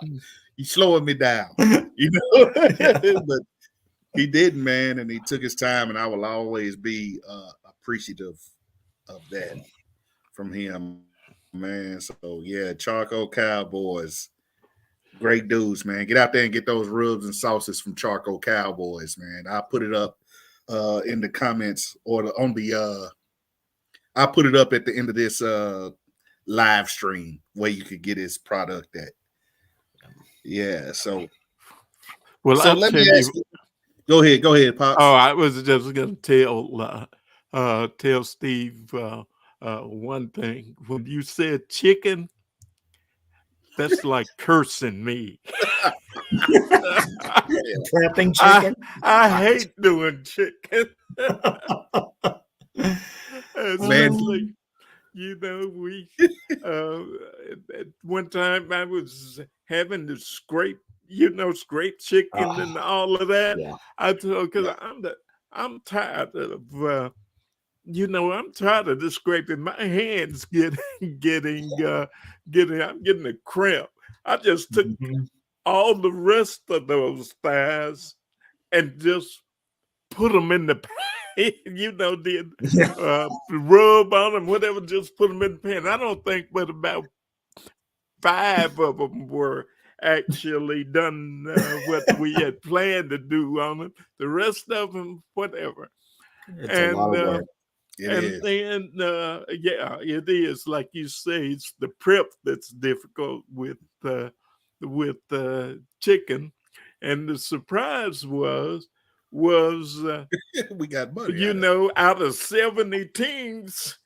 Speaker 2: he's slowing me down. You know, but he didn't, man, and he took his time, and I will always be appreciative of that from him, man. So yeah, Charcoal Cowboys, great dudes, man. Get out there and get those rubs and sauces from Charcoal Cowboys, man. I'll put it up in the comments or I'll put it up at the end of this live stream where you could get his product at. Yeah, so let me ask you. Go ahead, Pops.
Speaker 3: Oh, I was just going to tell Steve one thing. When you said chicken, that's like cursing me.
Speaker 1: Trapping chicken?
Speaker 3: I hate doing chicken. Especially, you know, we at one time I was having to scrape chicken and all of that.
Speaker 1: Yeah.
Speaker 3: I told because I'm tired of I'm tired of the scraping. My hands I'm getting a cramp. I just took all the rest of those thighs and just put them in the pan. Did rub on them, whatever, just put them in the pan. I don't think but about 5 of them were actually done what we had planned to do on them. The rest of them, whatever.
Speaker 1: It's a lot of work.
Speaker 3: Then, it is, like you say, it's the prep that's difficult with chicken. And the surprise was
Speaker 2: we got money.
Speaker 3: Out of 70 teams,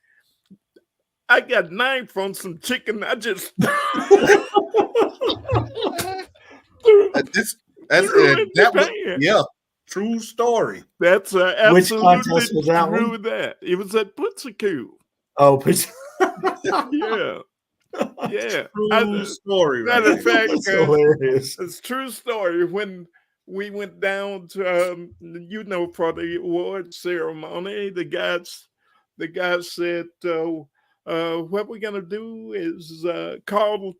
Speaker 3: I got 9 from some chicken. I just
Speaker 2: true story.
Speaker 3: That's
Speaker 1: Which contest was that
Speaker 3: true.
Speaker 1: One?
Speaker 3: That it was at Pusacue.
Speaker 1: Oh,
Speaker 3: yeah.
Speaker 2: True story.
Speaker 3: Matter of fact,
Speaker 1: hilarious.
Speaker 3: It's true story. When we went down to for the award ceremony, the guys said, what we're gonna do is call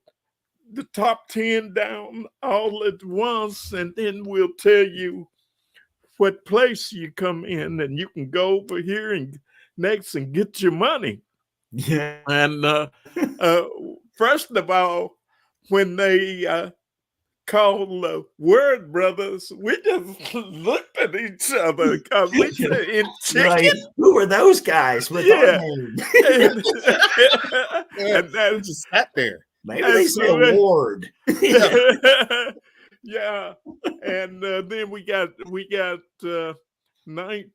Speaker 3: the top 10 down all at once, and then we'll tell you what place you come in, and you can go over here and next and get your money.
Speaker 1: Yeah.
Speaker 3: And first of all, when they called Word Brothers, we just looked at each other because we said, in chicken.
Speaker 1: Right. Who were those guys with our name?
Speaker 2: And that just sat there.
Speaker 1: Maybe they say award.
Speaker 3: Yeah, and then we got ninth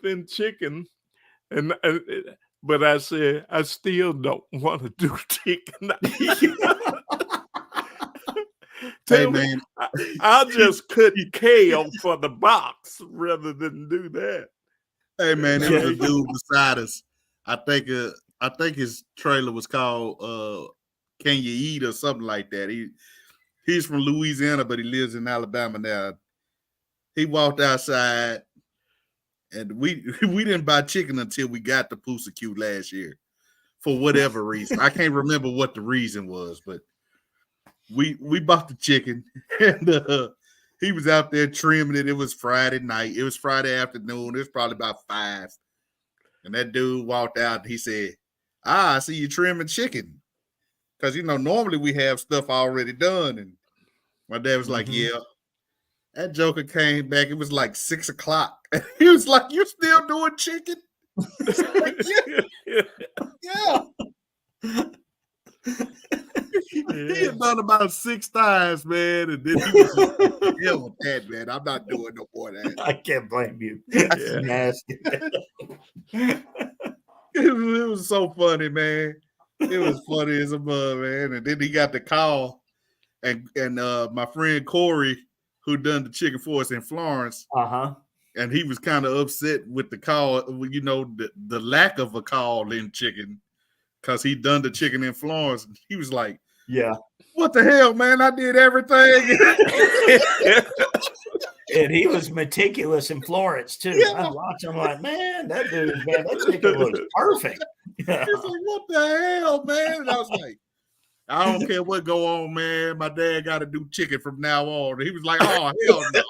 Speaker 3: in chicken, and but I said I still don't want to do chicken.
Speaker 2: Hey man,
Speaker 3: I'll just cut kale for the box rather than do that.
Speaker 2: Hey man, there was a dude beside us. I think his trailer was called Can You Eat or something like that. He's from Louisiana, but he lives in Alabama now. He walked outside, and we didn't buy chicken until we got to Pusacue last year, for whatever reason. I can't remember what the reason was, but we bought the chicken, and he was out there trimming it. It was Friday night. It was Friday afternoon. It was probably about 5. And that dude walked out and he said, I see you trimming chicken. Because, normally we have stuff already done. And my dad was like, yeah. That joker came back. It was like 6 o'clock. And he was like, you still doing chicken? Like, yeah. He had done about 6 times, man, and then he was just like, hell with that, man. I'm not doing no more of that.
Speaker 1: I can't blame you. That's nasty.
Speaker 2: It was so funny, man. It was funny as a mud, man. And then he got the call, and my friend Corey, who done the chicken for us in Florence, and he was kind of upset with the call, the lack of a call in chicken, because he done the chicken in Florence. He was like,
Speaker 1: yeah.
Speaker 2: What the hell, man? I did everything.
Speaker 1: And he was meticulous in Florence, too. Yeah. I watched him like, man, that chicken looks perfect. Yeah.
Speaker 2: He's like, what the hell, man? And I was like, I don't care what go on, man. My dad got to do chicken from now on. And he was like, oh, hell no.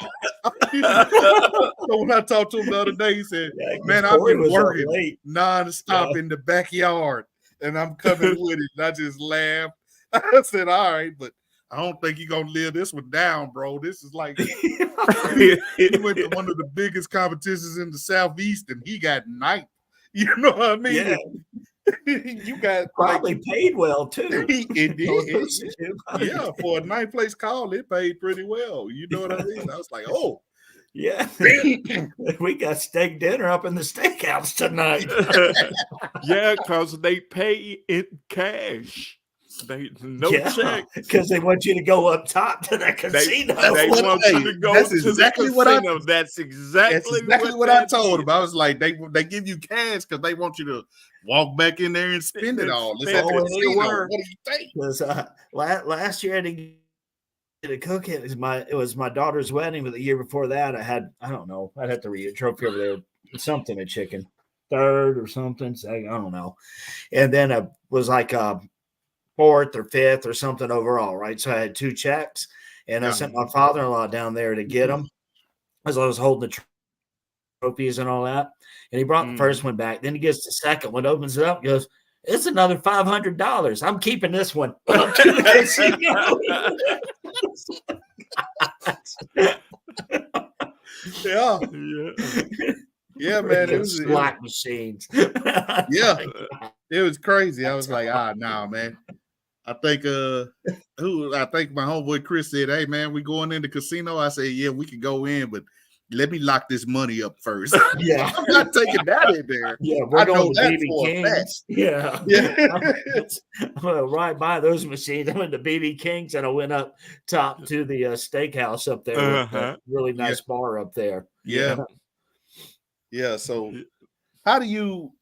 Speaker 2: So when I talked to him the other day, he said, man, I've been working nonstop in the backyard, and I'm coming with it. And I just laughed. I said, all right, but I don't think you're going to live this one down, bro. This is like, he went to one of the biggest competitions in the Southeast, and he got ninth. You know what I mean?
Speaker 1: Yeah.
Speaker 2: You got
Speaker 1: probably paid well, too.
Speaker 2: It did. Yeah, for a 9th place call, it paid pretty well. You know what I mean? I was like, oh.
Speaker 1: Yeah. We got steak dinner up in the steakhouse tonight.
Speaker 3: Yeah, because they pay in cash. Check,
Speaker 1: because they want you to go up top to that casino.
Speaker 3: They want you to go to the casino. That's exactly
Speaker 2: what I told them. I was like, they give you cash because they want you to walk back in there and spend it all. It's what do you think?
Speaker 1: Because last year I didn't get a cook. It was my daughter's wedding, but the year before that I had I'd have to read a trophy over there, something a chicken, 3rd or something. I don't know, and then I was like 4th or 5th or something overall, right? So I had 2 checks, and I sent my father-in-law down there to get them as I was holding the trophies and all that. And he brought the first one back. Then he gets the second one, opens it up, goes, it's another $500. I'm keeping this one up to the casino.
Speaker 2: Yeah, man. It was
Speaker 1: slot machines.
Speaker 2: Yeah, it was crazy. I was like, nah, man. I think my homeboy Chris said, hey man, we going in the casino. I said, yeah, we can go in, but let me lock this money up first.
Speaker 1: Yeah.
Speaker 2: I'm not taking that in there.
Speaker 1: Yeah, we're going to BB Kings. Yeah. Well, right by those machines. I went to BB Kings and I went up top to the steakhouse up there. With a really nice bar up there.
Speaker 2: Yeah. Yeah. So how do you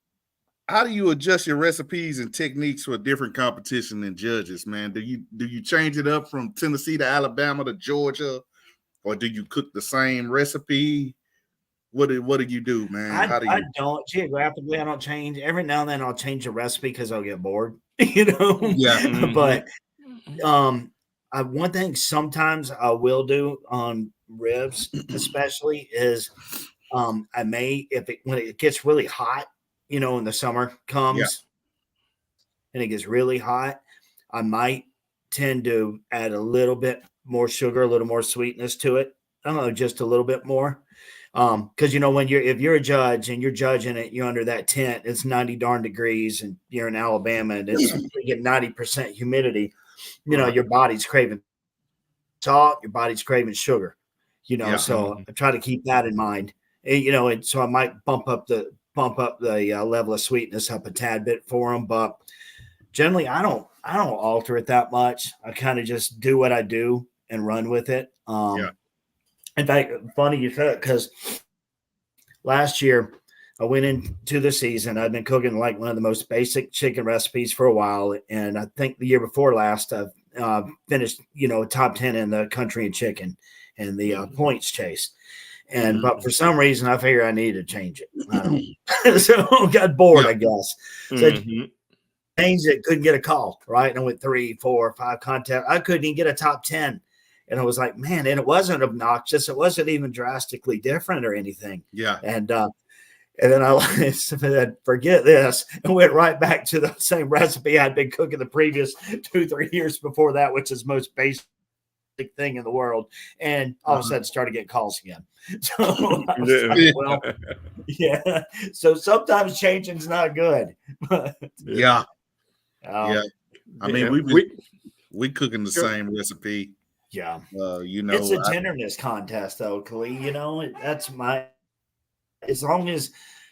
Speaker 2: adjust your recipes and techniques for different competition and judges, man? Do you change it up from Tennessee to Alabama to Georgia, or do you cook the same recipe? What do you do, man?
Speaker 1: I don't geographically. I don't change. Every now and then I'll change the recipe because I'll get bored,
Speaker 2: Yeah.
Speaker 1: But one thing sometimes I will do on ribs, especially, is I may when it gets really hot. When the summer comes and it gets really hot, I might tend to add a little bit more sugar, a little more sweetness to it. I don't know, just a little bit more. Because when if you're a judge and you're judging it, you're under that tent, it's 90 darn degrees, and you're in Alabama and you get 90% humidity. Your body's craving salt, your body's craving sugar. So I try to keep that in mind. And so I might bump up the level of sweetness up a tad bit for them, but generally I don't alter it that much. I kind of just do what I do and run with it. In fact, funny you said it, because last year I went into the season. I'd been cooking like one of the most basic chicken recipes for a while. And I think the year before last, I've finished, top 10 in the country in chicken and the points chase. And but for some reason, I figured I needed to change it. I don't. So got bored, I guess. So changed it, couldn't get a call, right? And I went 3, 4, 5 contests. I couldn't even get a top 10. And I was like, man, and it wasn't obnoxious. It wasn't even drastically different or anything.
Speaker 2: Yeah.
Speaker 1: And then I said, forget this, and went right back to the same recipe I'd been cooking the previous 2-3 years before that, which is most basic thing in the world. And all of a sudden started getting calls again. So I was like, well, yeah. So sometimes changing's not good.
Speaker 2: Yeah. I mean, we cooking the same recipe.
Speaker 1: Yeah.
Speaker 2: It's
Speaker 1: a tenderness contest though, Khalid. That's as long as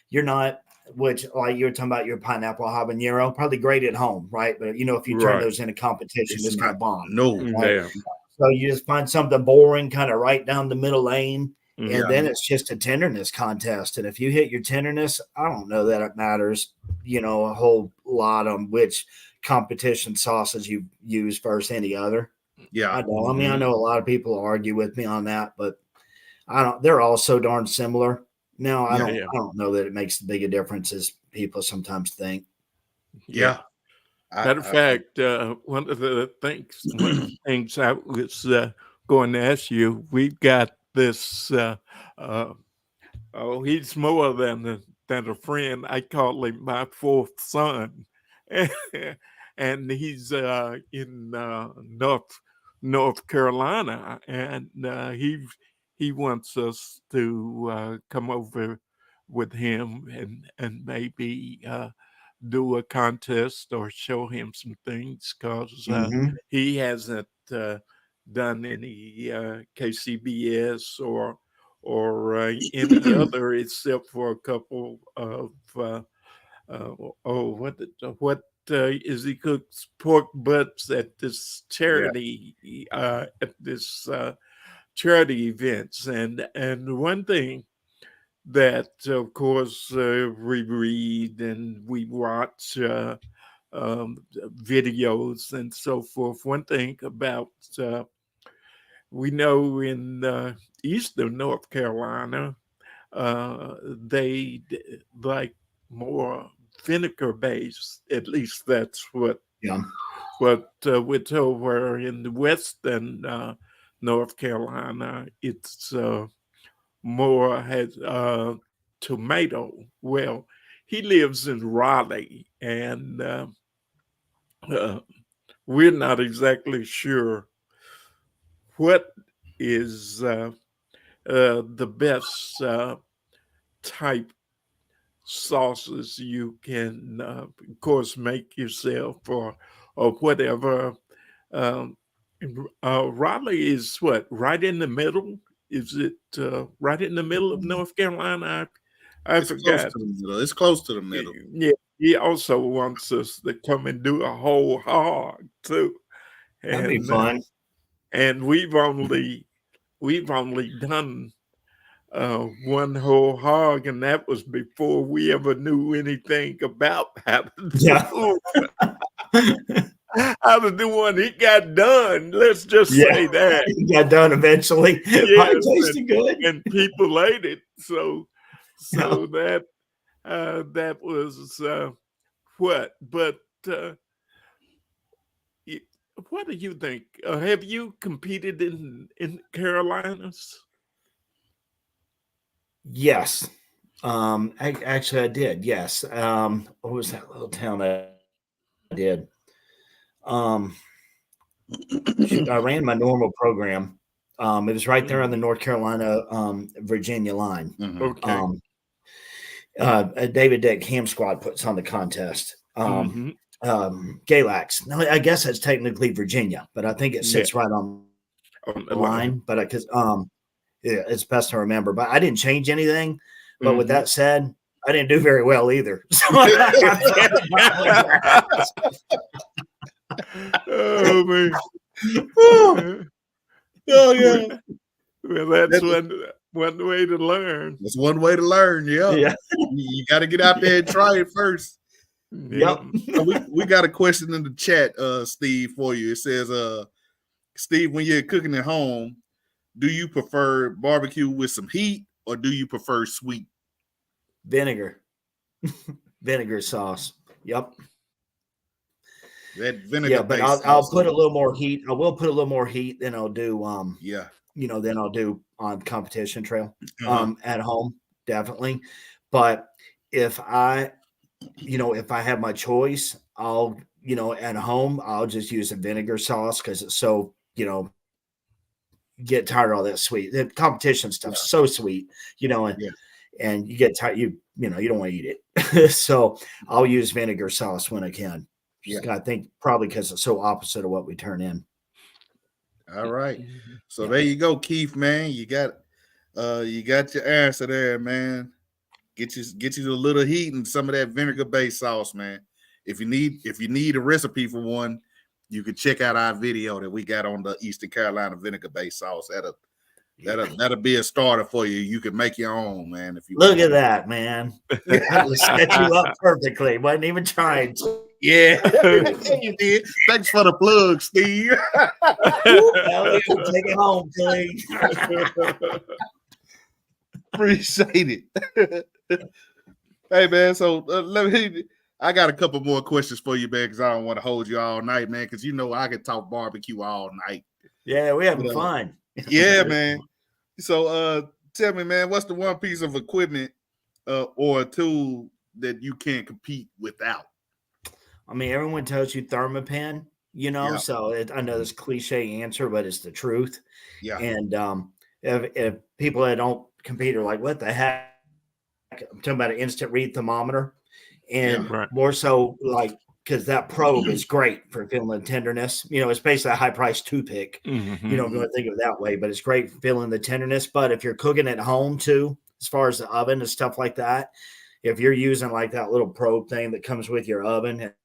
Speaker 1: you're not, which like you were talking about your pineapple habanero, probably great at home, right? But if you turn those into competition, it's going to bomb.
Speaker 2: No.
Speaker 1: Right? So you just find something boring, kind of right down the middle lane. And then it's just a tenderness contest. And if you hit your tenderness, I don't know that it matters, a whole lot on which competition sauces you use versus any other.
Speaker 2: Yeah.
Speaker 1: I know. I mean, I know a lot of people argue with me on that, but they're all so darn similar. No, I don't know that it makes as big a difference as people sometimes think.
Speaker 2: Yeah.
Speaker 3: Matter of fact, one of the things I was going to ask you, we've got this. He's more than a friend. I call him my fourth son, and he's in North Carolina, and he wants us to come over with him and maybe do a contest or show him some things because he hasn't done any KCBS or any other except for a couple of what is he cooks pork butts at this charity at this charity events and one thing that of course we read and we watch videos and so forth. One thing about we know in eastern North Carolina they like more vinegar based. At least that's what we're told. Where in the western North Carolina, it's more has tomato. Well, he lives in Raleigh, and we're not exactly sure what is the best type sauces you can, of course, make yourself or whatever. Raleigh is what, right in the middle? Is it right in the middle of North Carolina? I forgot.
Speaker 2: It's close to the middle.
Speaker 3: Yeah. He also wants us to come and do a whole hog too.
Speaker 1: That'd be fun.
Speaker 3: And we've only done one whole hog, and that was before we ever knew anything about how to do how to do one. It got done. Let's just say that
Speaker 1: it got done eventually.
Speaker 3: Yes,
Speaker 1: tasted good,
Speaker 3: and people ate it. So that was what. But what do you think? Have you competed in Carolinas?
Speaker 1: Yes. Actually, I did. Yes. What was that little town that I did? I ran my normal program. It was right there on the North Carolina Virginia line.
Speaker 3: Okay.
Speaker 1: David Dick Ham Squad puts on the contest. Galax. No, I guess that's technically Virginia, but I think it sits right on the line. But because it's best to remember. But I didn't change anything. But with that said, I didn't do very well either.
Speaker 3: Oh man! Oh yeah. Well, One way to learn.
Speaker 2: That's one way to learn. Yeah. You got to get out there and try it first.
Speaker 1: Yep.
Speaker 2: So we got a question in the chat, Steve, for you. It says, Steve, when you're cooking at home, do you prefer barbecue with some heat or do you prefer sweet?
Speaker 1: Vinegar. Vinegar sauce. Yep.
Speaker 2: That vinegar.
Speaker 1: Yeah, but I'll put a little more heat. I will put a little more heat than I'll do. Than I'll do on competition trail. At home, definitely. But if I have my choice, I'll at home I'll just use a vinegar sauce because it's so get tired of all that sweet. The competition stuff's so sweet, and you get tired. You don't want to eat it, so I'll use vinegar sauce when I can. I think probably because it's so opposite of what we turn in.
Speaker 2: All right, so there you go, Keith, man. You got your answer there, man. Get you a little heat and some of that vinegar-based sauce, man. If you need a recipe for one, you can check out our video that we got on the Eastern Carolina vinegar-based sauce. That'll be a starter for you. You can make your own, man. If you
Speaker 1: look at that, man, I set you up perfectly. Wasn't even trying to.
Speaker 2: Yeah, you did. Thanks for the plug, Steve.
Speaker 1: Take it home, Tilly.
Speaker 2: Appreciate it. Hey, man. So I got a couple more questions for you, man, because I don't want to hold you all night, man, because I can talk barbecue all night.
Speaker 1: Yeah, we're having fun.
Speaker 2: Yeah, man. So tell me, man, what's the one piece of equipment or a tool that you can't compete without?
Speaker 1: I mean, everyone tells you Thermapen, so I know this cliche answer, but it's the truth.
Speaker 2: Yeah.
Speaker 1: And if people that don't compete are like, what the heck? I'm talking about an instant read thermometer. And more so because that probe is great for feeling the tenderness. It's basically a high-priced toothpick.
Speaker 3: Mm-hmm.
Speaker 1: You don't really think of it that way, but it's great for feeling the tenderness. But if you're cooking at home too, as far as the oven and stuff like that, if you're using that little probe thing that comes with your oven at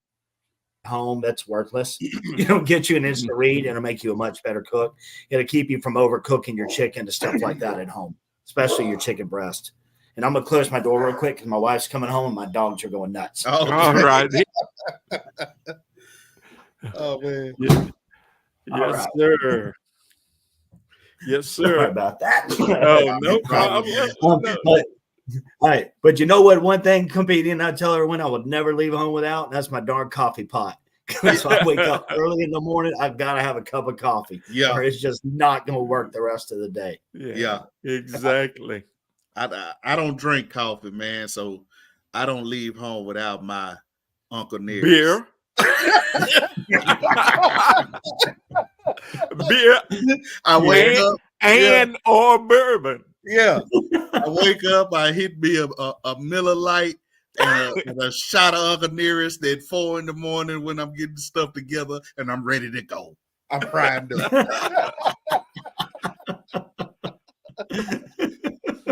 Speaker 1: home, that's worthless. Get you an instant read and it'll make you a much better cook. It'll keep you from overcooking your chicken and stuff like that at home, especially your chicken breast. And I'm going to close my door real quick because my wife's coming home and my dogs are going nuts.
Speaker 2: Oh,
Speaker 3: all right.
Speaker 2: Oh, man.
Speaker 3: Yes, sir. Yes, sir.
Speaker 1: Sorry about that.
Speaker 3: Oh, no problem.
Speaker 1: But you know what? One thing competing, I tell everyone I would never leave home without, and that's my darn coffee pot. So I wake up early in the morning, I've got to have a cup of coffee.
Speaker 2: Yeah.
Speaker 1: Or it's just not going to work the rest of the day.
Speaker 2: Yeah.
Speaker 3: Exactly.
Speaker 2: I don't drink coffee, man, so I don't leave home without my Uncle Nearest.
Speaker 3: Beer. Beer.
Speaker 2: I wake up
Speaker 3: or bourbon.
Speaker 2: Yeah. I wake up, I hit me a Miller Lite and a shot of Uncle Nearest at 4 a.m. when I'm getting stuff together and I'm ready to go. I'm primed up.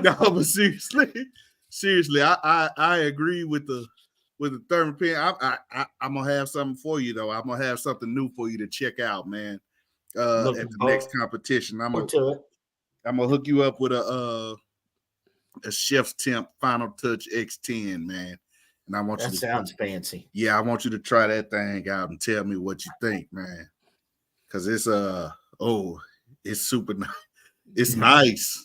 Speaker 2: No, but seriously, I agree with the Thermapen. I'm gonna have something for you though. I'm gonna have something new for you to check out, man. At the next competition, I'm gonna hook you up with a Chef's Temp Final Touch X10, man. And I want
Speaker 1: sounds fancy.
Speaker 2: Yeah, I want you to try that thing out and tell me what you think, man. Cause it's it's super nice. It's nice.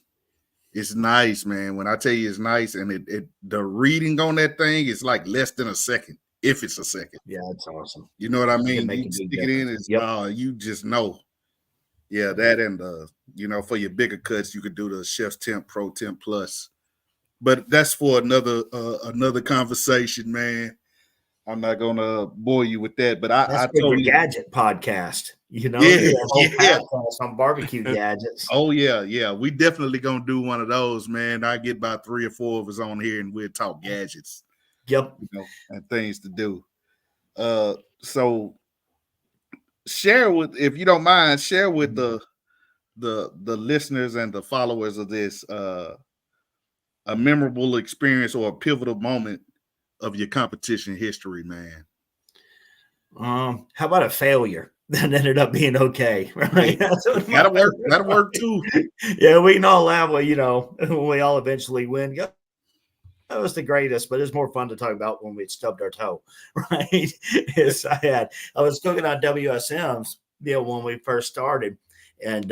Speaker 2: It's nice, man. When I tell you it's nice, and the reading on that thing is like less than a second, if it's a second.
Speaker 1: Yeah, it's awesome.
Speaker 2: You know what I mean? You stick it in, you just know. Yeah, that and for your bigger cuts, you could do the Chef's Temp Pro Temp Plus. But that's for another conversation, man. I'm not gonna bore you with that, but I told you
Speaker 1: gadget podcast. Podcast on barbecue gadgets.
Speaker 2: Oh yeah. We definitely gonna do one of those, man. I get about 3 or 4 of us on here, and we'll talk gadgets.
Speaker 1: Yep,
Speaker 2: and things to do. So share with, if you don't mind, share with the listeners and the followers of this a memorable experience or a pivotal moment of your competition history, man.
Speaker 1: How about a failure? that ended up being okay. Right?
Speaker 2: That'll work too.
Speaker 1: Yeah, we can all laugh. Well, when we all eventually win. That was the greatest, but it's more fun to talk about when we stubbed our toe, right? I was cooking on WSMs, when we first started, and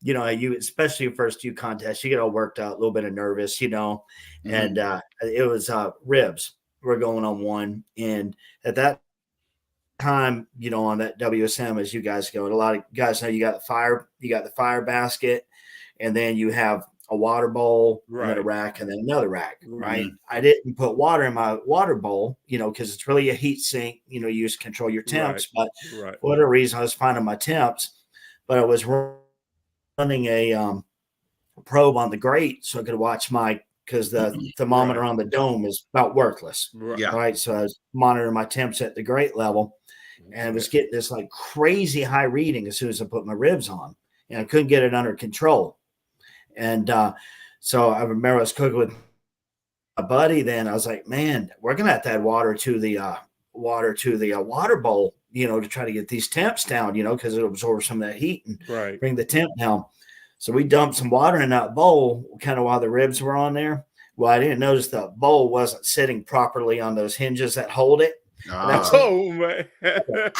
Speaker 1: you especially your first few contests, you get all worked out, a little bit of nervous, and it was ribs. We're going on one, and at that time, on that WSM, as you guys go, and a lot of guys know you got the fire basket, and then you have a water bowl, and then a rack, and then another rack, right? I didn't put water in my water bowl, because it's really a heat sink, you use to control your temps. But for whatever reason, I was finding my temps, but I was running a probe on the grate so I could watch because the thermometer on the dome is about worthless, right? So I was monitoring my temps at the grate level, and I was getting this like crazy high reading as soon as I put my ribs on, and I couldn't get it under control. And so I remember I was cooking with my buddy. Then I was like, man, we're gonna have to add water to the water bowl, to try to get these temps down, because it'll absorb some of that heat and bring the temp down. So we dumped some water in that bowl, kind of while the ribs were on there. Well, I didn't notice the bowl wasn't sitting properly on those hinges that hold it.
Speaker 3: Oh man!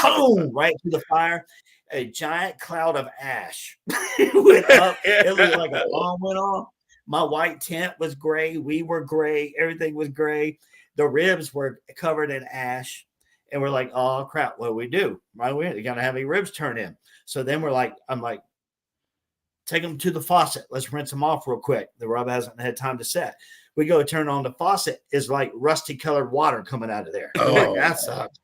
Speaker 1: Boom! Right through the fire. A giant cloud of ash went up. It looked like a bomb went off. My white tent was gray. We were gray. Everything was gray. The ribs were covered in ash. And we're like, oh, crap, what do we do? Right? We're going to have any ribs turn in. So then I'm like, take them to the faucet. Let's rinse them off real quick. The rub hasn't had time to set. We go turn on the faucet. It's like rusty colored water coming out of there.
Speaker 2: Oh,
Speaker 1: like, that sucks.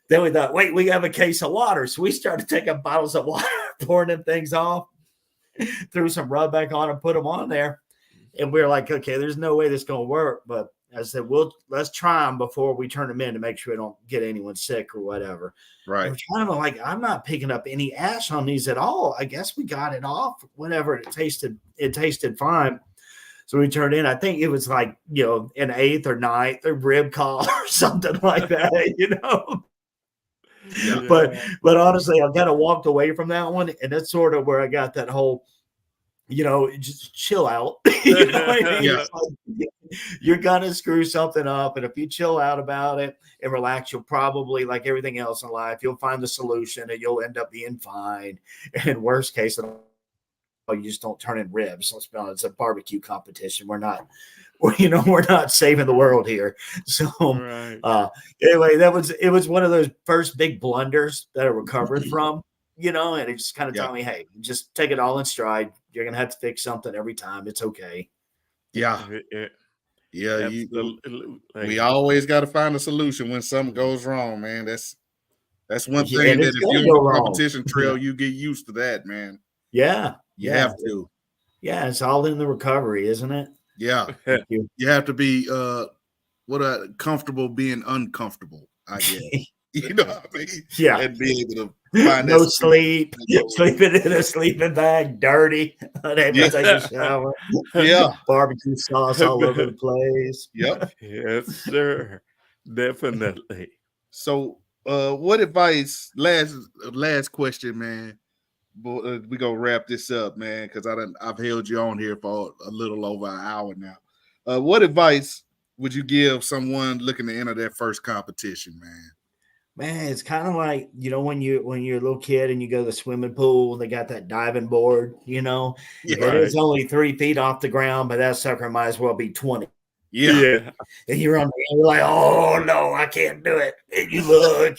Speaker 1: Then we thought, wait, we have a case of water. So we started taking bottles of water, pouring them things off, threw some rub back on and put them on there. And we were like, okay, there's no way this is going to work. But I said, let's try them before we turn them in to make sure we don't get anyone sick or whatever.
Speaker 2: Right.
Speaker 1: And we're trying to like, I'm not picking up any ash on these at all. I guess we got it off. Whatever, it tasted fine. So we turned in, I think it was like, an 8th or 9th or rib call or something like that, Yeah. But honestly, I kind of walked away from that one, and that's sort of where I got that whole, just chill out. You know what I mean?
Speaker 2: Yeah.
Speaker 1: Like, you're gonna screw something up, and if you chill out about it and relax, you'll probably, like everything else in life, you'll find the solution, and you'll end up being fine. And worst case, you just don't turn in ribs. Let's be honest, it's a barbecue competition. We're not saving the world here. So anyway, it was one of those first big blunders that I recovered from, and it just kind of taught me, hey, just take it all in stride. You're going to have to fix something every time. It's okay.
Speaker 2: Yeah. Yeah.
Speaker 3: We
Speaker 2: always got to find a solution when something goes wrong, man. That's one thing that if you're on the competition trail, you get used to that, man.
Speaker 1: Yeah.
Speaker 2: You have to.
Speaker 1: Yeah. It's all in the recovery, isn't it?
Speaker 2: Yeah. You have to be comfortable being uncomfortable, I guess. You know what I mean?
Speaker 1: Yeah.
Speaker 2: And be able to find
Speaker 1: no sleep, sleeping in a sleeping bag, dirty, unable to take a shower.
Speaker 2: Yeah.
Speaker 1: Barbecue sauce all over the place.
Speaker 2: Yep.
Speaker 3: Yes, sir. Definitely.
Speaker 2: So what advice, last question, man. We gonna wrap this up, man, because I've held you on here for a little over an hour now. What advice would you give someone looking to enter their first competition, man?
Speaker 1: Man, it's kind of like, when you're a little kid and you go to the swimming pool and they got that diving board, it is only 3 feet off the ground, but that sucker might as well be 20.
Speaker 2: Yeah.
Speaker 1: And you're like, oh no, I can't do it. And you look,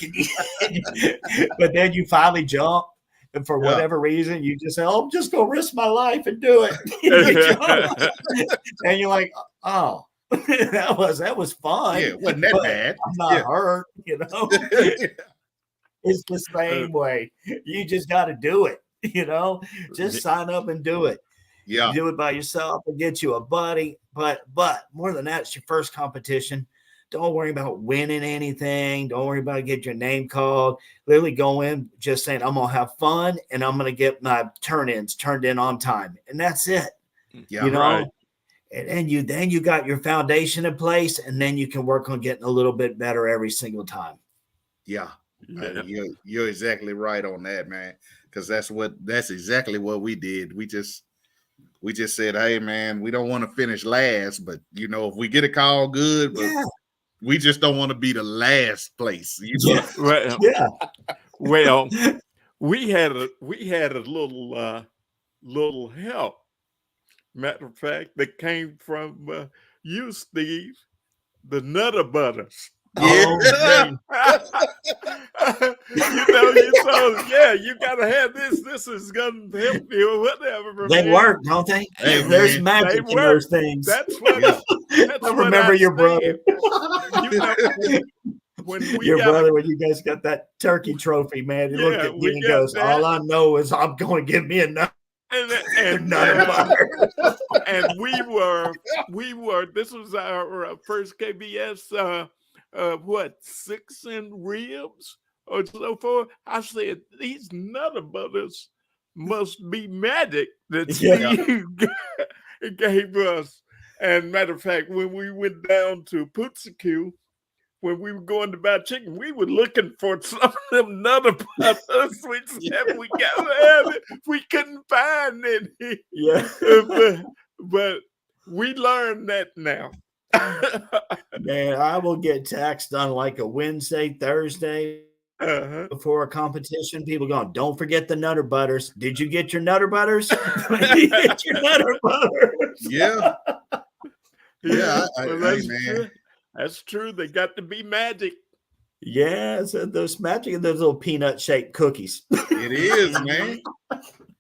Speaker 1: but then you finally jump. And for whatever reason, you just say, oh, I'm just going to risk my life and do it. And you're like, oh, that was fun.
Speaker 2: Yeah, it wasn't that bad.
Speaker 1: I'm not hurt, It's the same way. You just got to do it, Just sign up and do it.
Speaker 2: Yeah.
Speaker 1: Do it by yourself and get you a buddy. But more than that, it's your first competition. Don't worry about winning anything. Don't worry about getting your name called. Literally go in just saying, I'm going to have fun and I'm going to get my turn-ins turned in on time. And that's it.
Speaker 2: Yeah,
Speaker 1: Right. And then you got your foundation in place, and then you can work on getting a little bit better every single time.
Speaker 2: Yeah.
Speaker 3: Yeah.
Speaker 2: You're exactly right on that, man. Because that's exactly what we did. We just said, hey, man, we don't want to finish last, but if we get a call, good, but we just don't want to be the last place.
Speaker 3: Well,
Speaker 1: Yeah.
Speaker 3: Well, we had a little help. Matter of fact, that came from you, Steve, the Nutter Butters.
Speaker 2: Yeah.
Speaker 3: You gotta have this. This is gonna help you or whatever.
Speaker 1: They work, don't they?
Speaker 2: Hey,
Speaker 1: there's
Speaker 2: man,
Speaker 1: magic in those things.
Speaker 3: That's what. That's
Speaker 1: I remember your brother.
Speaker 3: When we
Speaker 1: your brother, when you guys got that turkey trophy, man, he looked at me and goes, that. All I know is I'm going to give me a nut.
Speaker 3: And we were. This was our first KBS. 6 cent ribs or so forth. I said these Nutter Butters must be magic that Steve gave us. And matter of fact, when we went down to Pootsacue, when we were going to buy chicken, we were looking for some of them Nutter Butters. We said we gotta have it. We couldn't find any.
Speaker 1: Yeah.
Speaker 3: But we learned that now.
Speaker 1: Man, I will get taxed on like a Wednesday, Thursday before a competition. People going, don't forget the Nutter Butters. Did you get your Nutter Butters? Did you get your Nutter Butters?
Speaker 2: Yeah. Yeah.
Speaker 3: That's true. They got to be magic.
Speaker 1: Yeah, so those magic and those little peanut shaped cookies.
Speaker 2: It is, man.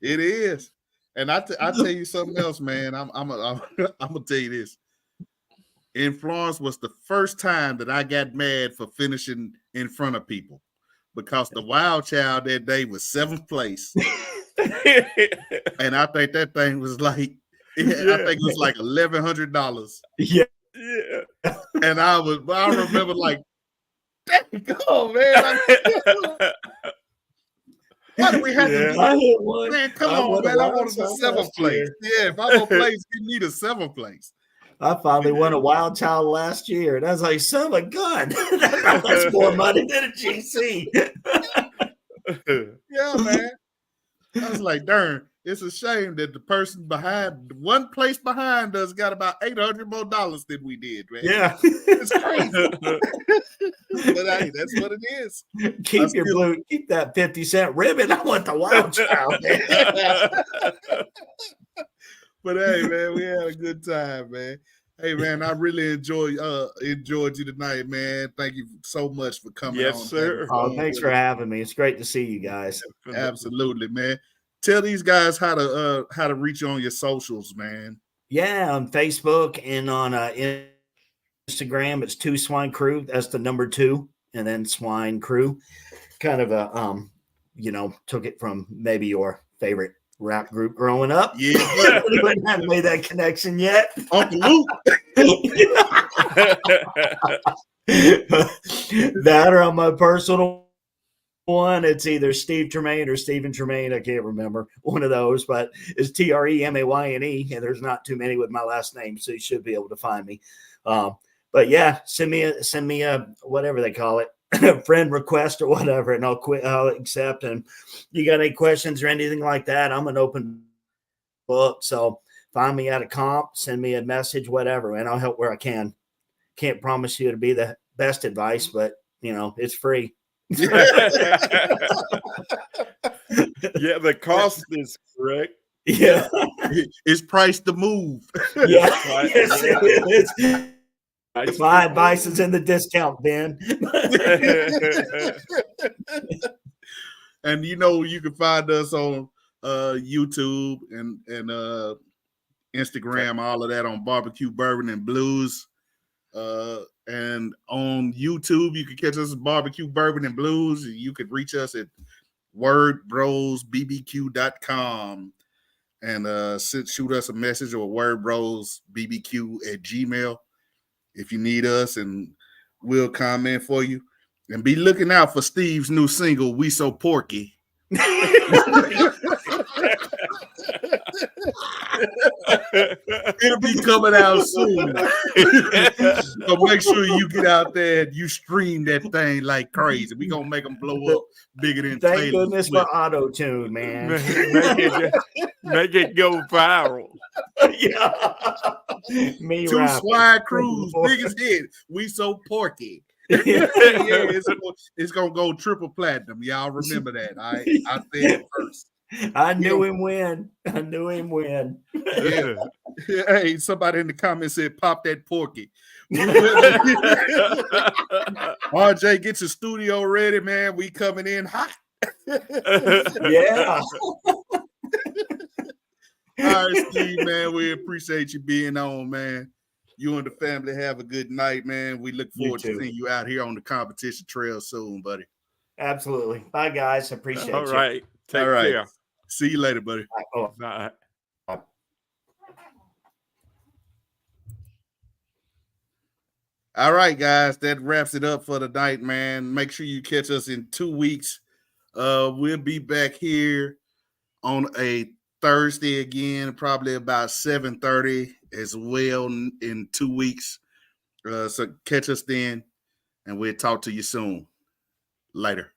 Speaker 2: It is. And I tell you something else, man. I'm gonna tell you this. In Florence was the first time that I got mad for finishing in front of people because the wild child that day was 7th place. And I think that thing was like, I think it was like $1,100.
Speaker 1: Yeah.
Speaker 2: And I remember like, oh man. Why do we have to do? Man, come on, man. I wanted the 7th place. Yeah, if I'm gonna place, you need a 7th place.
Speaker 1: I finally won a wild child last year, and I was like, son of a gun, that's more money than a GC.
Speaker 2: Yeah, man. I was like, darn, it's a shame that the person behind, one place behind us got about $800 more than we did, man.
Speaker 1: Yeah.
Speaker 2: It's crazy. But hey, that's what it is.
Speaker 1: Keep that 50-cent ribbon. I want the wild child, man.
Speaker 2: But hey, man, we had a good time, man. Hey, man, I really enjoyed you tonight, man. Thank you so much for coming on.
Speaker 3: Yes, sir.
Speaker 1: Oh, thanks for having me. It's great to see you guys.
Speaker 2: Absolutely, man. Tell these guys how to reach you on your socials, man.
Speaker 1: Yeah, on Facebook and on Instagram, it's 2 Swine Crew. That's the number 2, and then Swine Crew. Kind of a took it from maybe your favorite rap group growing up.
Speaker 2: Yeah,
Speaker 1: I haven't made that connection yet.
Speaker 2: Uncle Luke.
Speaker 1: That or on my personal one, it's either Steve Tremaine or Stephen Tremaine. I can't remember one of those, but it's TREMAYNE, and there's not too many with my last name, so you should be able to find me. But yeah, send me a whatever they call it, friend request or whatever, and I'll accept. And you got any questions or anything like that, I'm an open book. So find me at a comp, send me a message, whatever, and I'll help where I can. Can't promise you to be the best advice, but it's free.
Speaker 3: Yeah, the cost is correct.
Speaker 1: Yeah,
Speaker 2: it's priced to move.
Speaker 1: Yeah, yes, it is. My advice is in the discount bin.
Speaker 2: And you can find us on YouTube and Instagram, all of that on BBQ Bourbon and Blues. And on YouTube, you can catch us at BBQ Bourbon and Blues. You can reach us at wordbrosbbq.com and shoot us a message or wordbrosbbq@gmail.com if you need us, and we'll comment for you. And be looking out for Steve's new single, We So Porky. It'll be coming out soon. So make sure you get out there and you stream that thing like crazy. We're going to make them blow up bigger than
Speaker 1: Thank
Speaker 2: Taylor
Speaker 1: goodness
Speaker 2: Swift.
Speaker 1: for auto-tune, man.
Speaker 3: Make it go viral.
Speaker 1: Yeah. Me
Speaker 2: Two
Speaker 1: rapping.
Speaker 2: Swine Crews, biggest hit. We So Porky. Yeah, it's gonna go triple platinum. Y'all remember that. I said it first.
Speaker 1: I knew him when. I knew him when.
Speaker 2: Yeah. Hey, somebody in the comments said, "Pop that Porky." RJ, get your studio ready, man. We coming in hot.
Speaker 1: Yeah.
Speaker 2: All right, Steve, man. We appreciate you being on, man. You and the family have a good night, man. We look forward to seeing you out here on the competition trail soon, buddy.
Speaker 1: Absolutely. Bye, guys. Appreciate you.
Speaker 3: All right. Take
Speaker 2: All right.
Speaker 3: care.
Speaker 2: See you later, buddy.
Speaker 3: Bye.
Speaker 2: All right, guys. That wraps it up for the night, man. Make sure you catch us in 2 weeks. We'll be back here on a Thursday again, probably about 7:30 as well in 2 weeks. So catch us then, and we'll talk to you soon. Later.